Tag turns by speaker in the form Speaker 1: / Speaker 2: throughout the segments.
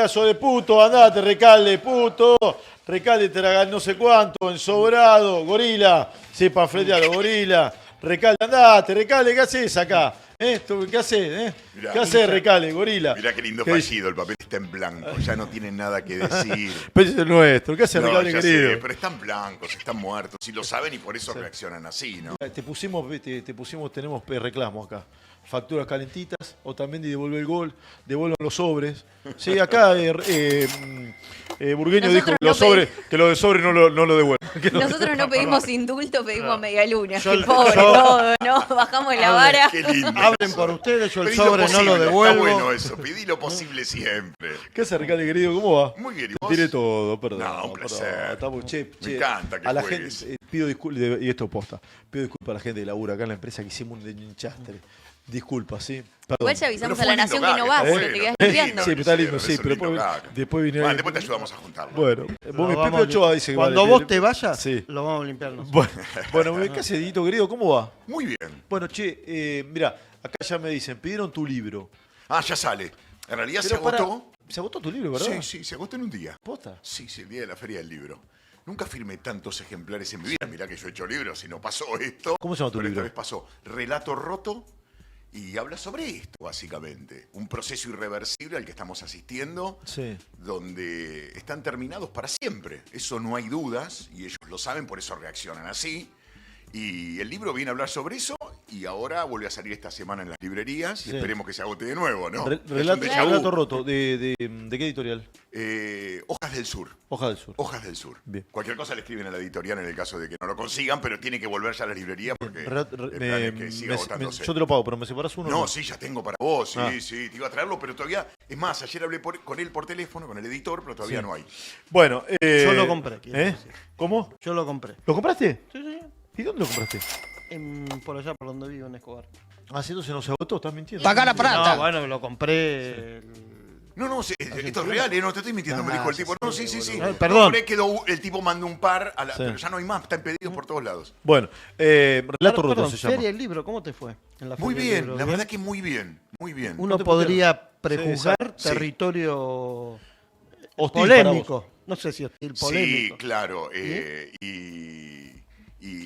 Speaker 1: pedazo de puto, andate, Recalde, puto. Recalde te la no sé cuánto, ensobrado, gorila. Sí, panfleteado, gorila. Recalde, andate, Recalde, ¿qué haces acá? ¿Qué haces?
Speaker 2: Mirá,
Speaker 1: ¿Qué haces, Recalde, gorila?
Speaker 2: Mirá qué lindo fallido, el papel está en blanco, ya no tiene nada que decir.
Speaker 1: Pero es el nuestro, ¿qué hace,
Speaker 2: No,
Speaker 1: Recalde,
Speaker 2: ya
Speaker 1: querido?
Speaker 2: sé, pero están blancos, están muertos, y lo saben y por eso reaccionan así, ¿no?
Speaker 1: Te pusimos, tenemos reclamos acá. Facturas calentitas, Otamendi devuelve el gol, devuelvan los sobres. Sí, acá Burgueño dijo que lo de sobre no lo devuelven.
Speaker 3: Nosotros no pedimos indulto, pedimos medialuna.
Speaker 4: Yo-
Speaker 3: Qué pobre
Speaker 4: yo-
Speaker 3: todo, ¿no? Bajamos la vara.
Speaker 2: Qué lindo.
Speaker 4: Hablen
Speaker 2: eso.
Speaker 4: por ustedes, yo el
Speaker 2: Pedí lo
Speaker 4: sobre no
Speaker 2: posible,
Speaker 4: lo devuelvo.
Speaker 2: Está bueno eso, pedí lo posible siempre.
Speaker 1: ¿Qué hace, Recalde, querido? ¿Cómo va?
Speaker 2: Muy bien, ¿y vos?
Speaker 1: Tiré todo, perdón.
Speaker 2: No, un placer.
Speaker 1: Perdón. Estamos,
Speaker 2: Me encanta que
Speaker 1: a la
Speaker 2: juegues.
Speaker 1: gente, pido disculpas, y esto posta, pido disculpas a la gente de labura acá en la empresa que hicimos un enchastre. Disculpas, sí. Perdón.
Speaker 3: Igual ya avisamos
Speaker 2: Pero
Speaker 3: a la
Speaker 2: fue
Speaker 3: nación
Speaker 2: lindo
Speaker 3: que no
Speaker 2: gag,
Speaker 3: vas,
Speaker 2: está
Speaker 3: que te
Speaker 2: bueno.
Speaker 3: quedas
Speaker 2: Qué
Speaker 3: limpiando.
Speaker 1: Sí, pero está lindo, sí,
Speaker 2: Es un
Speaker 1: pero
Speaker 2: lindo gag.
Speaker 1: después viene.
Speaker 2: Bueno, después te ayudamos a juntarlo.
Speaker 1: Bueno, vos,
Speaker 4: Lo
Speaker 1: Pepe
Speaker 4: vamos
Speaker 1: Ochoa dice que
Speaker 4: Cuando
Speaker 1: vale,
Speaker 4: vos
Speaker 1: bien.
Speaker 4: te vayas,
Speaker 1: Sí.
Speaker 4: lo vamos a limpiar nosotros.
Speaker 1: Bueno, ¿qué hace, Didito, querido? ¿Cómo va?
Speaker 2: Muy bien.
Speaker 1: Bueno, che, mira, acá ya me dicen, pidieron tu libro.
Speaker 2: Ah, ya sale. En realidad se
Speaker 1: Pero pará,
Speaker 2: agotó.
Speaker 1: se agotó tu libro, ¿verdad?
Speaker 2: Sí, se agotó en un día.
Speaker 1: ¿Posta?
Speaker 2: Sí, el día de la feria del libro. Nunca firmé tantos ejemplares en mi vida. Mirá que yo he hecho libros y no pasó esto.
Speaker 1: ¿Cómo se llama tu
Speaker 2: pero
Speaker 1: libro?
Speaker 2: Esta vez pasó Relato Roto y habla sobre esto, básicamente. Un proceso irreversible al que estamos asistiendo,
Speaker 1: Sí.
Speaker 2: donde están terminados para siempre. Eso no hay dudas y ellos lo saben, por eso reaccionan así. Y el libro viene a hablar sobre eso y ahora vuelve a salir esta semana en las librerías y
Speaker 1: Sí.
Speaker 2: esperemos que se agote de nuevo, ¿no? Es un
Speaker 1: Relato,
Speaker 2: déjà vu.
Speaker 1: relato roto. ¿De qué editorial?
Speaker 2: Hojas del Sur.
Speaker 1: Hoja del Sur.
Speaker 2: Hojas del Sur.
Speaker 1: Bien.
Speaker 2: Cualquier cosa le escriben a la editorial en el caso de que no lo consigan, pero tiene que volver ya a la librería porque
Speaker 1: Relat-
Speaker 2: el plan es que siga agotándose.
Speaker 1: yo te lo pago, pero ¿me separas uno?
Speaker 2: No, sí, ya tengo para vos, sí,
Speaker 1: Ah.
Speaker 2: sí, te iba a traerlo, pero todavía, es más, ayer hablé con él por teléfono, con el editor, pero todavía
Speaker 1: Sí.
Speaker 2: no hay.
Speaker 1: Bueno,
Speaker 4: Yo lo compré, quiero
Speaker 1: ¿Eh?
Speaker 4: decir.
Speaker 1: ¿Cómo?
Speaker 4: Yo lo compré.
Speaker 1: ¿Lo compraste?
Speaker 4: Sí, sí.
Speaker 1: ¿Y dónde lo compraste?
Speaker 4: Por allá por donde vivo, en Escobar.
Speaker 1: Ah, si entonces no se agotó, estás mintiendo.
Speaker 5: Paga la plata.
Speaker 4: No, bueno, lo compré.
Speaker 2: No, sí, esto es real, no te estoy mintiendo, me dijo el tipo. No, sí.
Speaker 4: Perdón.
Speaker 2: Compré, quedó, el tipo mandó un par,
Speaker 1: Sí.
Speaker 2: pero ya no hay más, están pedidos por todos lados.
Speaker 1: Bueno, relato roto
Speaker 4: Perdón,
Speaker 1: se llama.
Speaker 4: Feria del Libro, ¿cómo te fue? En la
Speaker 2: Muy
Speaker 4: Feria del
Speaker 2: bien,
Speaker 4: Libro?
Speaker 2: la
Speaker 4: ¿Bien?
Speaker 2: verdad que muy bien, muy bien.
Speaker 4: Uno
Speaker 1: te
Speaker 4: podría prejuzgar
Speaker 2: Sí.
Speaker 4: territorio
Speaker 1: Hostil para
Speaker 4: polémico. No sé si hostil, polémico.
Speaker 2: Sí, claro,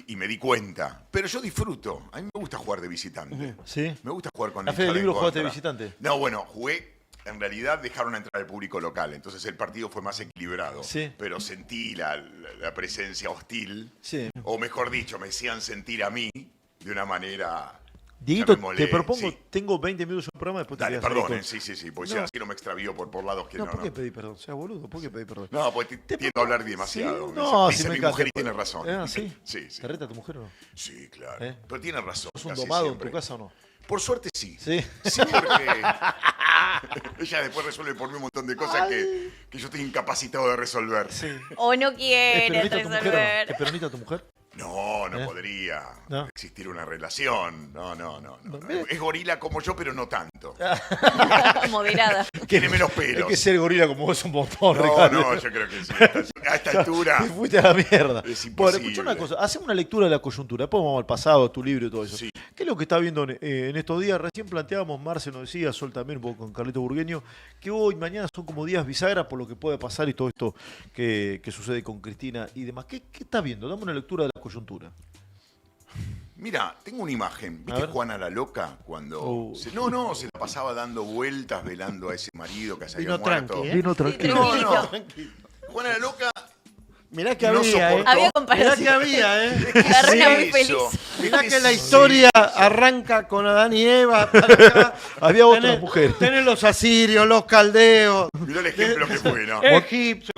Speaker 2: y me di cuenta. Pero yo disfruto, a mí me gusta jugar de visitante.
Speaker 1: ¿Sí?
Speaker 2: Me gusta jugar con
Speaker 1: ¿La
Speaker 2: el
Speaker 1: Feria del
Speaker 2: hinchada
Speaker 1: Libro
Speaker 2: en
Speaker 1: jugaste de
Speaker 2: contra.
Speaker 1: visitante?
Speaker 2: No, bueno, jugué. En realidad dejaron entrar al público local, entonces el partido fue más equilibrado.
Speaker 1: Sí.
Speaker 2: Pero sentí la presencia hostil.
Speaker 1: Sí.
Speaker 2: O mejor dicho, me hacían sentir a mí de una manera.
Speaker 1: Dieguito,
Speaker 2: ya me molé,
Speaker 1: te propongo,
Speaker 2: sí.
Speaker 1: tengo 20 minutos de programa, después te
Speaker 2: Dale,
Speaker 1: quedas ahí
Speaker 2: perdón,
Speaker 1: con-
Speaker 2: sí, porque
Speaker 1: No.
Speaker 2: así no me extravío por lados que
Speaker 1: No,
Speaker 2: no.
Speaker 1: ¿por qué pedí perdón? Sea boludo, ¿por qué pedí perdón?
Speaker 2: No, porque tiendo a hablar demasiado.
Speaker 1: Sí, no,
Speaker 2: dice
Speaker 1: si me
Speaker 2: mi
Speaker 1: encanta.
Speaker 2: mujer y tiene razón.
Speaker 1: Ah, ¿sí?
Speaker 2: Sí.
Speaker 1: ¿Te reta tu mujer o no?
Speaker 2: Sí, claro.
Speaker 1: ¿Eh?
Speaker 2: Pero tiene razón.
Speaker 1: ¿Sos un
Speaker 2: casi
Speaker 1: domado
Speaker 2: siempre.
Speaker 1: en tu casa o no?
Speaker 2: Por suerte sí.
Speaker 1: Sí.
Speaker 2: Sí, porque ella después resuelve por mí un montón de cosas que yo estoy incapacitado de resolver.
Speaker 1: Sí.
Speaker 3: O no
Speaker 1: ¿Es
Speaker 3: quiere
Speaker 1: peronista tu mujer o no?
Speaker 3: resolver.
Speaker 1: ¿Es peronista tu mujer?
Speaker 2: No, no
Speaker 1: ¿Eh?
Speaker 2: podría
Speaker 1: ¿No?
Speaker 2: existir una relación. No.
Speaker 1: mira.
Speaker 2: Es gorila como yo, pero no tanto.
Speaker 3: Moderada.
Speaker 2: Tiene menos
Speaker 1: Es
Speaker 2: pelos.
Speaker 1: que ser gorila como vos es un montón,
Speaker 2: No,
Speaker 1: Ricardo.
Speaker 2: yo creo que sí. A esta altura.
Speaker 1: Te fuiste a la mierda.
Speaker 2: Es
Speaker 1: Bueno,
Speaker 2: imposible.
Speaker 1: escucha una cosa. Hacemos una lectura de la coyuntura. Después vamos al pasado, a tu libro y todo eso.
Speaker 2: Sí.
Speaker 1: ¿Qué es lo que está viendo en estos días? Recién planteábamos, Marce nos decía, Sol también, un poco con Carlito Burgueño, que hoy, mañana son como días bisagra por lo que puede pasar y todo esto que sucede con Cristina y demás. ¿Qué está viendo? Dame una lectura de la coyuntura.
Speaker 2: Mira, tengo una imagen.
Speaker 1: A
Speaker 2: ¿Viste
Speaker 1: ver.
Speaker 2: Juana la Loca? Cuando. Se la pasaba dando vueltas, velando a ese marido que se había
Speaker 4: Vino
Speaker 2: muerto.
Speaker 4: tranqui, ¿eh?
Speaker 1: Vino
Speaker 3: tranquilo.
Speaker 2: No. Juana la Loca.
Speaker 4: Mirá que
Speaker 2: No
Speaker 4: había,
Speaker 2: soportó.
Speaker 3: Había
Speaker 4: Mirá
Speaker 3: comparación.
Speaker 4: que había,
Speaker 3: Carrera muy feliz.
Speaker 4: Mirá que la historia arranca con Adán y Eva. para acá.
Speaker 1: Había otras mujeres.
Speaker 4: Tenés los asirios, los caldeos,
Speaker 2: Mirá el ejemplo que fue, ¿no?
Speaker 4: egipcios.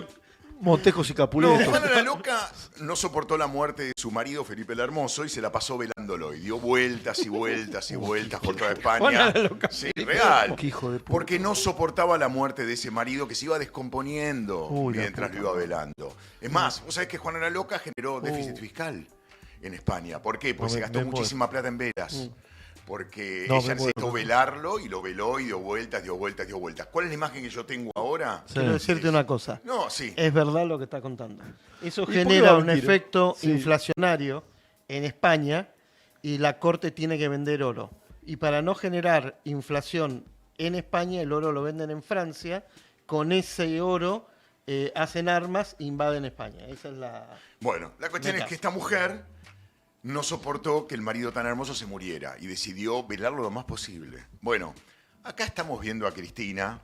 Speaker 1: Montejos y
Speaker 2: No,
Speaker 1: Capuletos.
Speaker 2: Juana la Loca no soportó la muerte de su marido Felipe el Hermoso y se la pasó velándolo y dio vueltas y vueltas y vueltas por toda
Speaker 4: Juana
Speaker 2: España.
Speaker 4: la Loca.
Speaker 2: Sí, real.
Speaker 1: Qué hijo de puta.
Speaker 2: Porque no soportaba la muerte de ese marido que se iba descomponiendo
Speaker 1: Uy, la
Speaker 2: mientras lo
Speaker 1: puta
Speaker 2: iba velando. Es más, vos sabés que Juana la Loca generó déficit fiscal en España. ¿Por qué? Porque
Speaker 1: No,
Speaker 2: se
Speaker 1: me
Speaker 2: gastó
Speaker 1: muero.
Speaker 2: muchísima plata en velas. Porque
Speaker 1: No,
Speaker 2: ella
Speaker 1: me muero,
Speaker 2: necesitó
Speaker 1: me muero.
Speaker 2: velarlo y lo veló y dio vueltas, dio vueltas, dio vueltas. ¿Cuál es la imagen que yo tengo ahora?
Speaker 4: Quiero decirte una cosa.
Speaker 2: No, sí.
Speaker 4: Es verdad lo que está contando. Eso
Speaker 1: ¿Y por qué va
Speaker 4: genera
Speaker 1: a
Speaker 4: un
Speaker 1: mentir?
Speaker 4: efecto
Speaker 1: Sí.
Speaker 4: inflacionario en España y la corte tiene que vender oro. Y para no generar inflación en España, el oro lo venden en Francia con ese oro hacen armas e invaden España. Esa es la...
Speaker 2: Bueno, la cuestión
Speaker 4: Meta.
Speaker 2: es que esta mujer no soportó que el marido tan hermoso se muriera y decidió velarlo lo más posible. Bueno, acá estamos viendo a Cristina,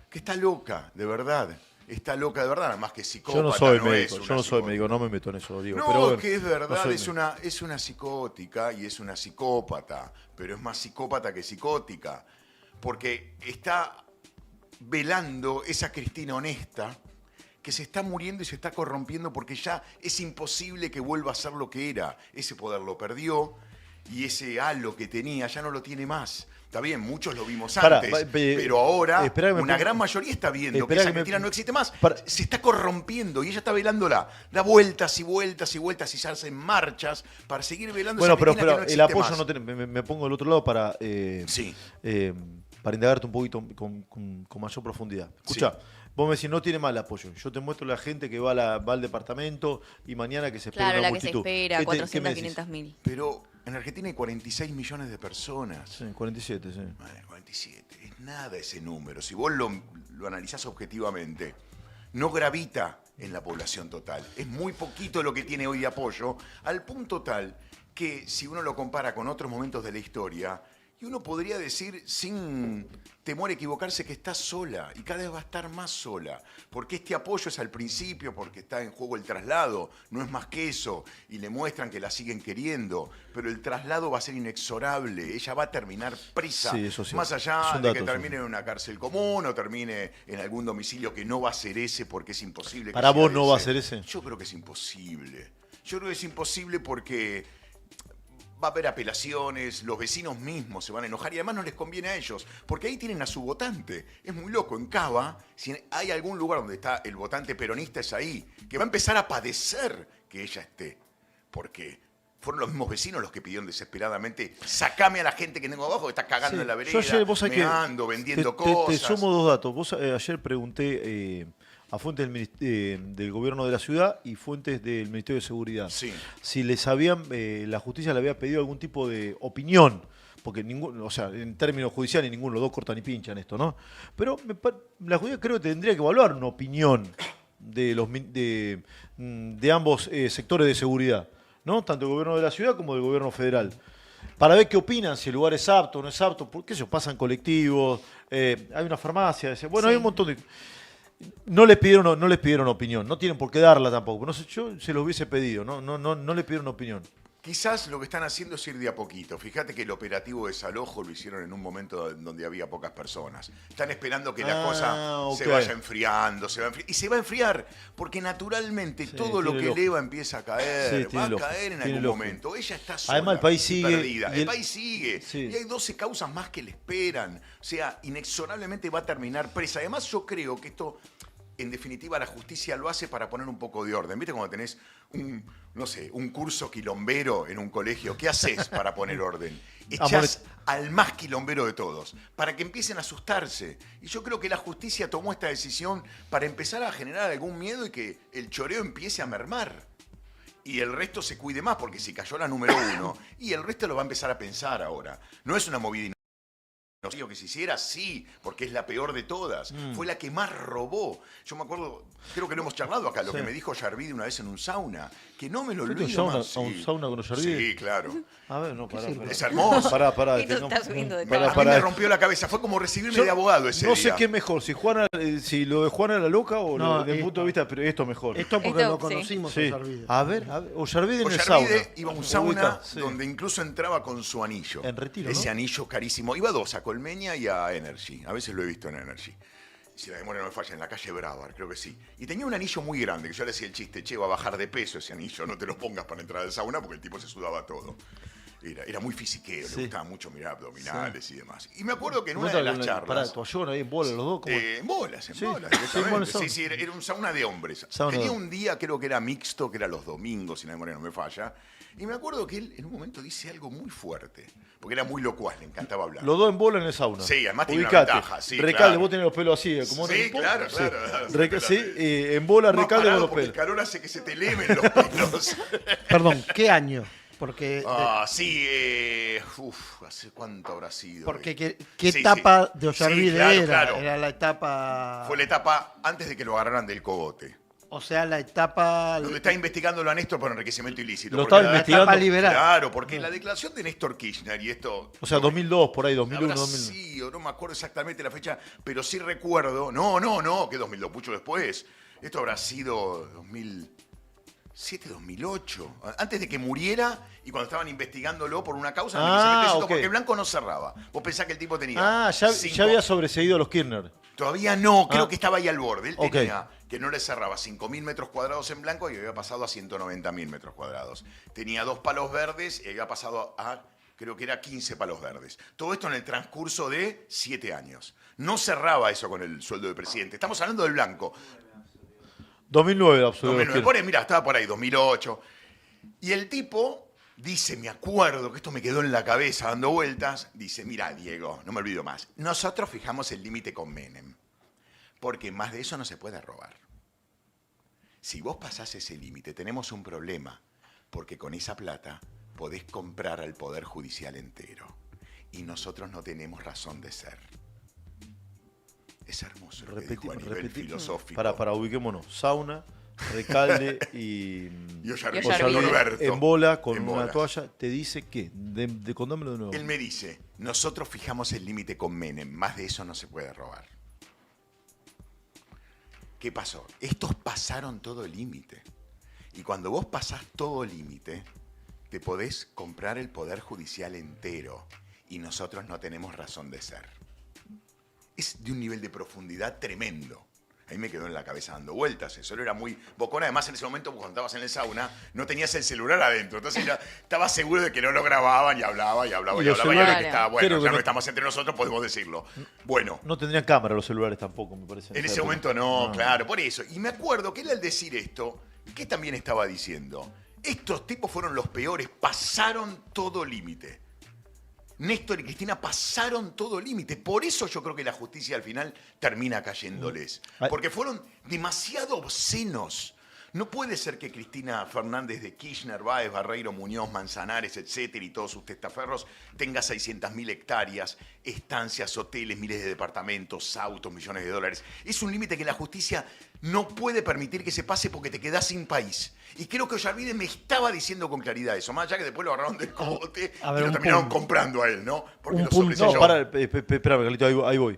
Speaker 2: que está loca, de verdad. Está loca de verdad, nada más que psicópata.
Speaker 1: Yo no soy
Speaker 2: es
Speaker 1: médico,
Speaker 2: una
Speaker 1: yo no soy
Speaker 2: psicótica.
Speaker 1: médico, no me meto en eso, digo.
Speaker 2: No,
Speaker 1: pero bueno,
Speaker 2: que es verdad,
Speaker 1: no soy
Speaker 2: es una psicótica y es una psicópata, pero es más psicópata que psicótica, porque está velando esa Cristina honesta que se está muriendo y se está corrompiendo porque ya es imposible que vuelva a ser lo que era. Ese poder lo perdió y ese halo que tenía ya no lo tiene más. Está bien, muchos lo vimos
Speaker 1: Pará,
Speaker 2: antes, pero ahora
Speaker 1: espera que me
Speaker 2: una
Speaker 1: ponga-
Speaker 2: gran mayoría está viendo que
Speaker 1: espera
Speaker 2: esa
Speaker 1: que me-
Speaker 2: Cristina no existe más.
Speaker 1: Pará.
Speaker 2: Se está corrompiendo y ella está velándola. Da vueltas y vueltas y vueltas y se hacen marchas para seguir velando
Speaker 1: Bueno,
Speaker 2: esa
Speaker 1: pero,
Speaker 2: Cristina que no
Speaker 1: el
Speaker 2: existe
Speaker 1: apoyo
Speaker 2: más.
Speaker 1: no tiene. Me pongo del otro lado para.
Speaker 2: Sí.
Speaker 1: Para indagarte un poquito con mayor profundidad. Escucha, vos me decís, no tiene mal apoyo. Yo te muestro la gente que va al departamento y mañana que se espera
Speaker 3: Claro,
Speaker 1: una
Speaker 3: la que se
Speaker 1: multitud.
Speaker 3: espera,
Speaker 1: ¿Qué me
Speaker 3: 400,
Speaker 1: decís?
Speaker 3: 500 mil.
Speaker 2: Pero en Argentina hay 46 millones de personas.
Speaker 1: Sí, 47, sí.
Speaker 2: Bueno, 47. Es nada ese número. Si vos lo analizás objetivamente, no gravita en la población total. Es muy poquito lo que tiene hoy de apoyo, al punto tal que si uno lo compara con otros momentos de la historia, y uno podría decir sin temor a equivocarse que está sola y cada vez va a estar más sola, porque este apoyo es al principio, porque está en juego el traslado, no es más que eso, y le muestran que la siguen queriendo, pero el traslado va a ser inexorable, ella va a terminar presa,
Speaker 1: Sí, eso sí.
Speaker 2: más allá
Speaker 1: Son
Speaker 2: de que
Speaker 1: datos,
Speaker 2: termine en una cárcel común o termine en algún domicilio que no va a ser ese porque es imposible.
Speaker 1: ¿Para
Speaker 2: que
Speaker 1: vos
Speaker 2: sea
Speaker 1: no va a ser ese?
Speaker 2: Yo creo que es imposible. Yo creo que es imposible porque va a haber apelaciones, los vecinos mismos se van a enojar y además no les conviene a ellos, porque ahí tienen a su votante. Es muy loco, en Cava, si hay algún lugar donde está el votante peronista es ahí, que va a empezar a padecer que ella esté, porque fueron los mismos vecinos los que pidieron desesperadamente, sacame a la gente que tengo abajo que está cagando
Speaker 1: Sí,
Speaker 2: en la vereda,
Speaker 1: yo ayer, vos sabés que
Speaker 2: meando, vendiendo
Speaker 1: te
Speaker 2: cosas.
Speaker 1: sumo dos datos. Vos ayer pregunté a fuentes del gobierno de la ciudad y fuentes del Ministerio de Seguridad
Speaker 2: Sí.
Speaker 1: si les habían, la justicia le había pedido algún tipo de opinión, porque ninguno, o sea, en términos judiciales ninguno, los dos cortan y pinchan esto, ¿no? Pero la justicia creo que tendría que evaluar una opinión de ambos sectores de seguridad, ¿no? Tanto el gobierno de la ciudad como del gobierno federal. Para ver qué opinan, si el lugar es apto o no es apto, porque eso pasa en colectivos, hay una farmacia, bueno,
Speaker 3: Sí.
Speaker 1: hay un montón de... No les pidieron opinión, no tienen por qué darla tampoco. No sé, yo se lo hubiese pedido, no les pidieron opinión.
Speaker 2: Quizás lo que están haciendo es ir de a poquito. Fíjate que el operativo desalojo lo hicieron en un momento donde había pocas personas. Están esperando que la cosa
Speaker 1: ok.
Speaker 2: se vaya enfriando, y se va a enfriar, porque naturalmente
Speaker 1: Sí,
Speaker 2: todo lo
Speaker 1: tiene
Speaker 2: que
Speaker 1: lógica.
Speaker 2: eleva empieza a caer,
Speaker 1: Sí,
Speaker 2: va a
Speaker 1: tiene lógica,
Speaker 2: caer en
Speaker 1: tiene
Speaker 2: algún
Speaker 1: lógica.
Speaker 2: momento. Ella está sola,
Speaker 1: Además, el país
Speaker 2: y
Speaker 1: sigue,
Speaker 2: perdida.
Speaker 1: y
Speaker 2: El país sigue.
Speaker 1: Sí.
Speaker 2: Y hay 12 causas más que le esperan. O sea, inexorablemente va a terminar presa. Además, yo creo que esto... En definitiva, la justicia lo hace para poner un poco de orden. ¿Viste cuando tenés un curso quilombero en un colegio? ¿Qué haces para poner orden? Echás al más quilombero de todos, para que empiecen a asustarse. Y yo creo que la justicia tomó esta decisión para empezar a generar algún miedo y que el choreo empiece a mermar. Y el resto se cuide más, porque si cayó la número 1, y el resto lo va a empezar a pensar ahora. No es una movida que se hiciera, sí, porque es la peor de todas. Fue la que más robó. Yo me acuerdo, creo que lo hemos charlado acá, lo
Speaker 1: Sí.
Speaker 2: que me dijo Yarvide una vez en un sauna, que no me lo
Speaker 1: ¿Fuiste
Speaker 2: olvido
Speaker 1: a un sauna-
Speaker 2: más.
Speaker 1: a un sauna con Yarvide?
Speaker 2: Sí, claro.
Speaker 1: A ver, no, pará.
Speaker 2: Es hermoso.
Speaker 1: Pará.
Speaker 3: Esto está subiendo de
Speaker 1: pará,
Speaker 3: tono.
Speaker 2: A mí me
Speaker 1: pará.
Speaker 2: rompió la cabeza. Fue como recibirme
Speaker 1: Yo
Speaker 2: de abogado ese
Speaker 1: no
Speaker 2: día.
Speaker 1: sé qué es mejor, si lo de Juana la loca o
Speaker 4: No,
Speaker 1: desde el
Speaker 4: esto.
Speaker 1: punto de vista, pero esto mejor.
Speaker 4: Esto porque
Speaker 3: Esto,
Speaker 4: lo
Speaker 3: sí.
Speaker 4: conocimos
Speaker 1: Sí.
Speaker 4: a Ollarvide.
Speaker 1: A ver, Ollarvide en el sauna.
Speaker 2: Ollarvide iba a un sauna
Speaker 1: Ubica, sí.
Speaker 2: donde incluso entraba con su anillo.
Speaker 1: En Retiro,
Speaker 2: Ese
Speaker 1: ¿no?
Speaker 2: anillo carísimo. Iba a dos, a Colmeña y a Energy. A veces lo he visto en Energy. Si la memoria no me falla, en la calle Broward, creo que sí. Y tenía un anillo muy grande, que yo le decía el chiste, che, va a bajar de peso ese anillo, no te lo pongas para entrar al sauna, porque el tipo se sudaba todo. Era muy fisiquero,
Speaker 1: Sí.
Speaker 2: le gustaba mucho mirar abdominales y demás. Y me acuerdo que en
Speaker 1: ¿Cómo
Speaker 2: una de
Speaker 1: está
Speaker 2: las
Speaker 1: con
Speaker 2: charlas...
Speaker 1: pará, toallón ahí en bola los dos? ¿cómo?
Speaker 2: En bolas,
Speaker 1: Sí,
Speaker 2: directamente.
Speaker 1: sí, en bolas,
Speaker 2: Sí,
Speaker 1: sauna.
Speaker 2: sí, era un sauna de hombres.
Speaker 1: Sauna
Speaker 2: Tenía
Speaker 1: de-
Speaker 2: un día, creo que era mixto, que era los domingos, si la memoria no me falla. Y me acuerdo que él en un momento dice algo muy fuerte, porque era muy locuaz, le encantaba hablar.
Speaker 1: Los dos en bola en el sauna.
Speaker 2: Sí, además tiene una
Speaker 1: Ubicate.
Speaker 2: ventaja, sí,
Speaker 1: Recalde,
Speaker 2: claro.
Speaker 1: vos tenés los pelos así, como
Speaker 2: Sí, claro,
Speaker 1: Sí.
Speaker 2: claro.
Speaker 1: Sí, en bola,
Speaker 2: Más
Speaker 1: recalde con
Speaker 2: parado
Speaker 1: los
Speaker 2: porque
Speaker 1: pelos.
Speaker 2: el calor hace que se te eleven los pelos.
Speaker 4: Perdón, ¿qué año? Porque,
Speaker 2: Sí, ¿hace cuánto habrá sido?
Speaker 4: porque ¿qué
Speaker 2: Sí,
Speaker 4: etapa
Speaker 2: sí.
Speaker 4: de Ollarvide
Speaker 2: Sí, claro,
Speaker 4: era?
Speaker 2: claro.
Speaker 4: Era la etapa...
Speaker 2: Fue la etapa antes de que lo agarraran del cogote.
Speaker 4: O sea, la etapa...
Speaker 2: Donde está investigándolo a Néstor por enriquecimiento ilícito.
Speaker 1: Lo
Speaker 2: Porque
Speaker 1: estaba
Speaker 2: la-
Speaker 1: investigando.
Speaker 4: etapa liberal.
Speaker 2: Claro, porque la declaración de Néstor Kirchner y esto...
Speaker 1: O sea, 2002, por ahí, 2001,
Speaker 2: Habrá
Speaker 1: 2002.
Speaker 2: sido, no me acuerdo exactamente la fecha, pero sí recuerdo... No, que 2002, mucho después. Esto habrá sido 2007, 2008. Antes de que muriera y cuando estaban investigándolo por una causa,
Speaker 1: Ok.
Speaker 2: porque Blanco no cerraba. Vos pensás que el tipo tenía...
Speaker 1: Ya
Speaker 2: cinco-
Speaker 1: había sobreseído a los Kirchner.
Speaker 2: Todavía no, creo que estaba ahí al borde. Él
Speaker 1: Ok.
Speaker 2: tenía que no le cerraba 5.000 metros cuadrados en blanco y había pasado a 190.000 metros cuadrados. Tenía 2 palos verdes y había pasado a, creo que era 15 palos verdes. Todo esto en el transcurso de 7 años. No cerraba eso con el sueldo de presidente. Estamos hablando del blanco.
Speaker 1: 2009 absoluto.
Speaker 2: 2009, por ahí, mirá, estaba por ahí, 2008. Y el tipo dice, me acuerdo que esto me quedó en la cabeza dando vueltas, dice, mira, Diego, no me olvido más, nosotros fijamos el límite con Menem, porque más de eso no se puede robar. Si vos pasás ese límite, tenemos un problema, porque con esa plata podés comprar al Poder Judicial entero, y nosotros no tenemos razón de ser. Es hermoso lo que dijo a nivel filosófico.
Speaker 1: Para ubiquémonos. Sauna, Recalde y
Speaker 2: Ollarvide.
Speaker 3: Ollarvide.
Speaker 2: Norberto.
Speaker 1: en bola con
Speaker 2: En
Speaker 1: una
Speaker 2: bolas.
Speaker 1: toalla. Te dice qué. Contámelo de nuevo.
Speaker 2: Él me dice, nosotros fijamos el límite con Menem, más de eso no se puede robar. ¿Qué pasó? Estos pasaron todo el límite. Y cuando vos pasás todo el límite, te podés comprar el Poder Judicial entero. Y nosotros no tenemos razón de ser. Es de un nivel de profundidad tremendo. Ahí me quedó en la cabeza dando vueltas. Eso era muy bocón. Además, en ese momento, cuando estabas en el sauna, no tenías el celular adentro. Entonces ya estabas seguro de que no lo grababan y hablaba y hablaba
Speaker 1: Y
Speaker 2: y
Speaker 1: los
Speaker 2: hablaba. Y ahora
Speaker 1: celulares,
Speaker 2: que estaba, bueno,
Speaker 1: creo que
Speaker 2: ya no
Speaker 1: no-
Speaker 2: estamos entre nosotros, podemos decirlo. Bueno,
Speaker 1: No tendrían cámara los celulares tampoco, me parece.
Speaker 2: en
Speaker 1: esa
Speaker 2: ese
Speaker 1: época.
Speaker 2: momento no, claro, por eso. Y me acuerdo que él al decir esto, ¿qué también estaba diciendo? Estos tipos fueron los peores, pasaron todo límite. Néstor y Cristina pasaron todo límite. Por eso yo creo que la justicia al final termina cayéndoles.
Speaker 1: Ay.
Speaker 2: Porque fueron demasiado obscenos. No puede ser que Cristina Fernández de Kirchner, Báez, Barreiro, Muñoz, Manzanares, etcétera, y todos sus testaferros tenga 600.000 hectáreas, estancias, hoteles, miles de departamentos, autos, millones de dólares. Es un límite que la justicia no puede permitir que se pase porque te quedás sin país. Y creo que Ollarvide me estaba diciendo con claridad eso, más allá que después lo agarraron del cogote
Speaker 4: A ver,
Speaker 2: y lo
Speaker 4: un
Speaker 2: terminaron
Speaker 4: punto.
Speaker 2: comprando a él, ¿no? Porque
Speaker 4: Un
Speaker 2: lo
Speaker 4: punto.
Speaker 2: sobreselló.
Speaker 1: No, para, espérame, Carlito, ahí voy.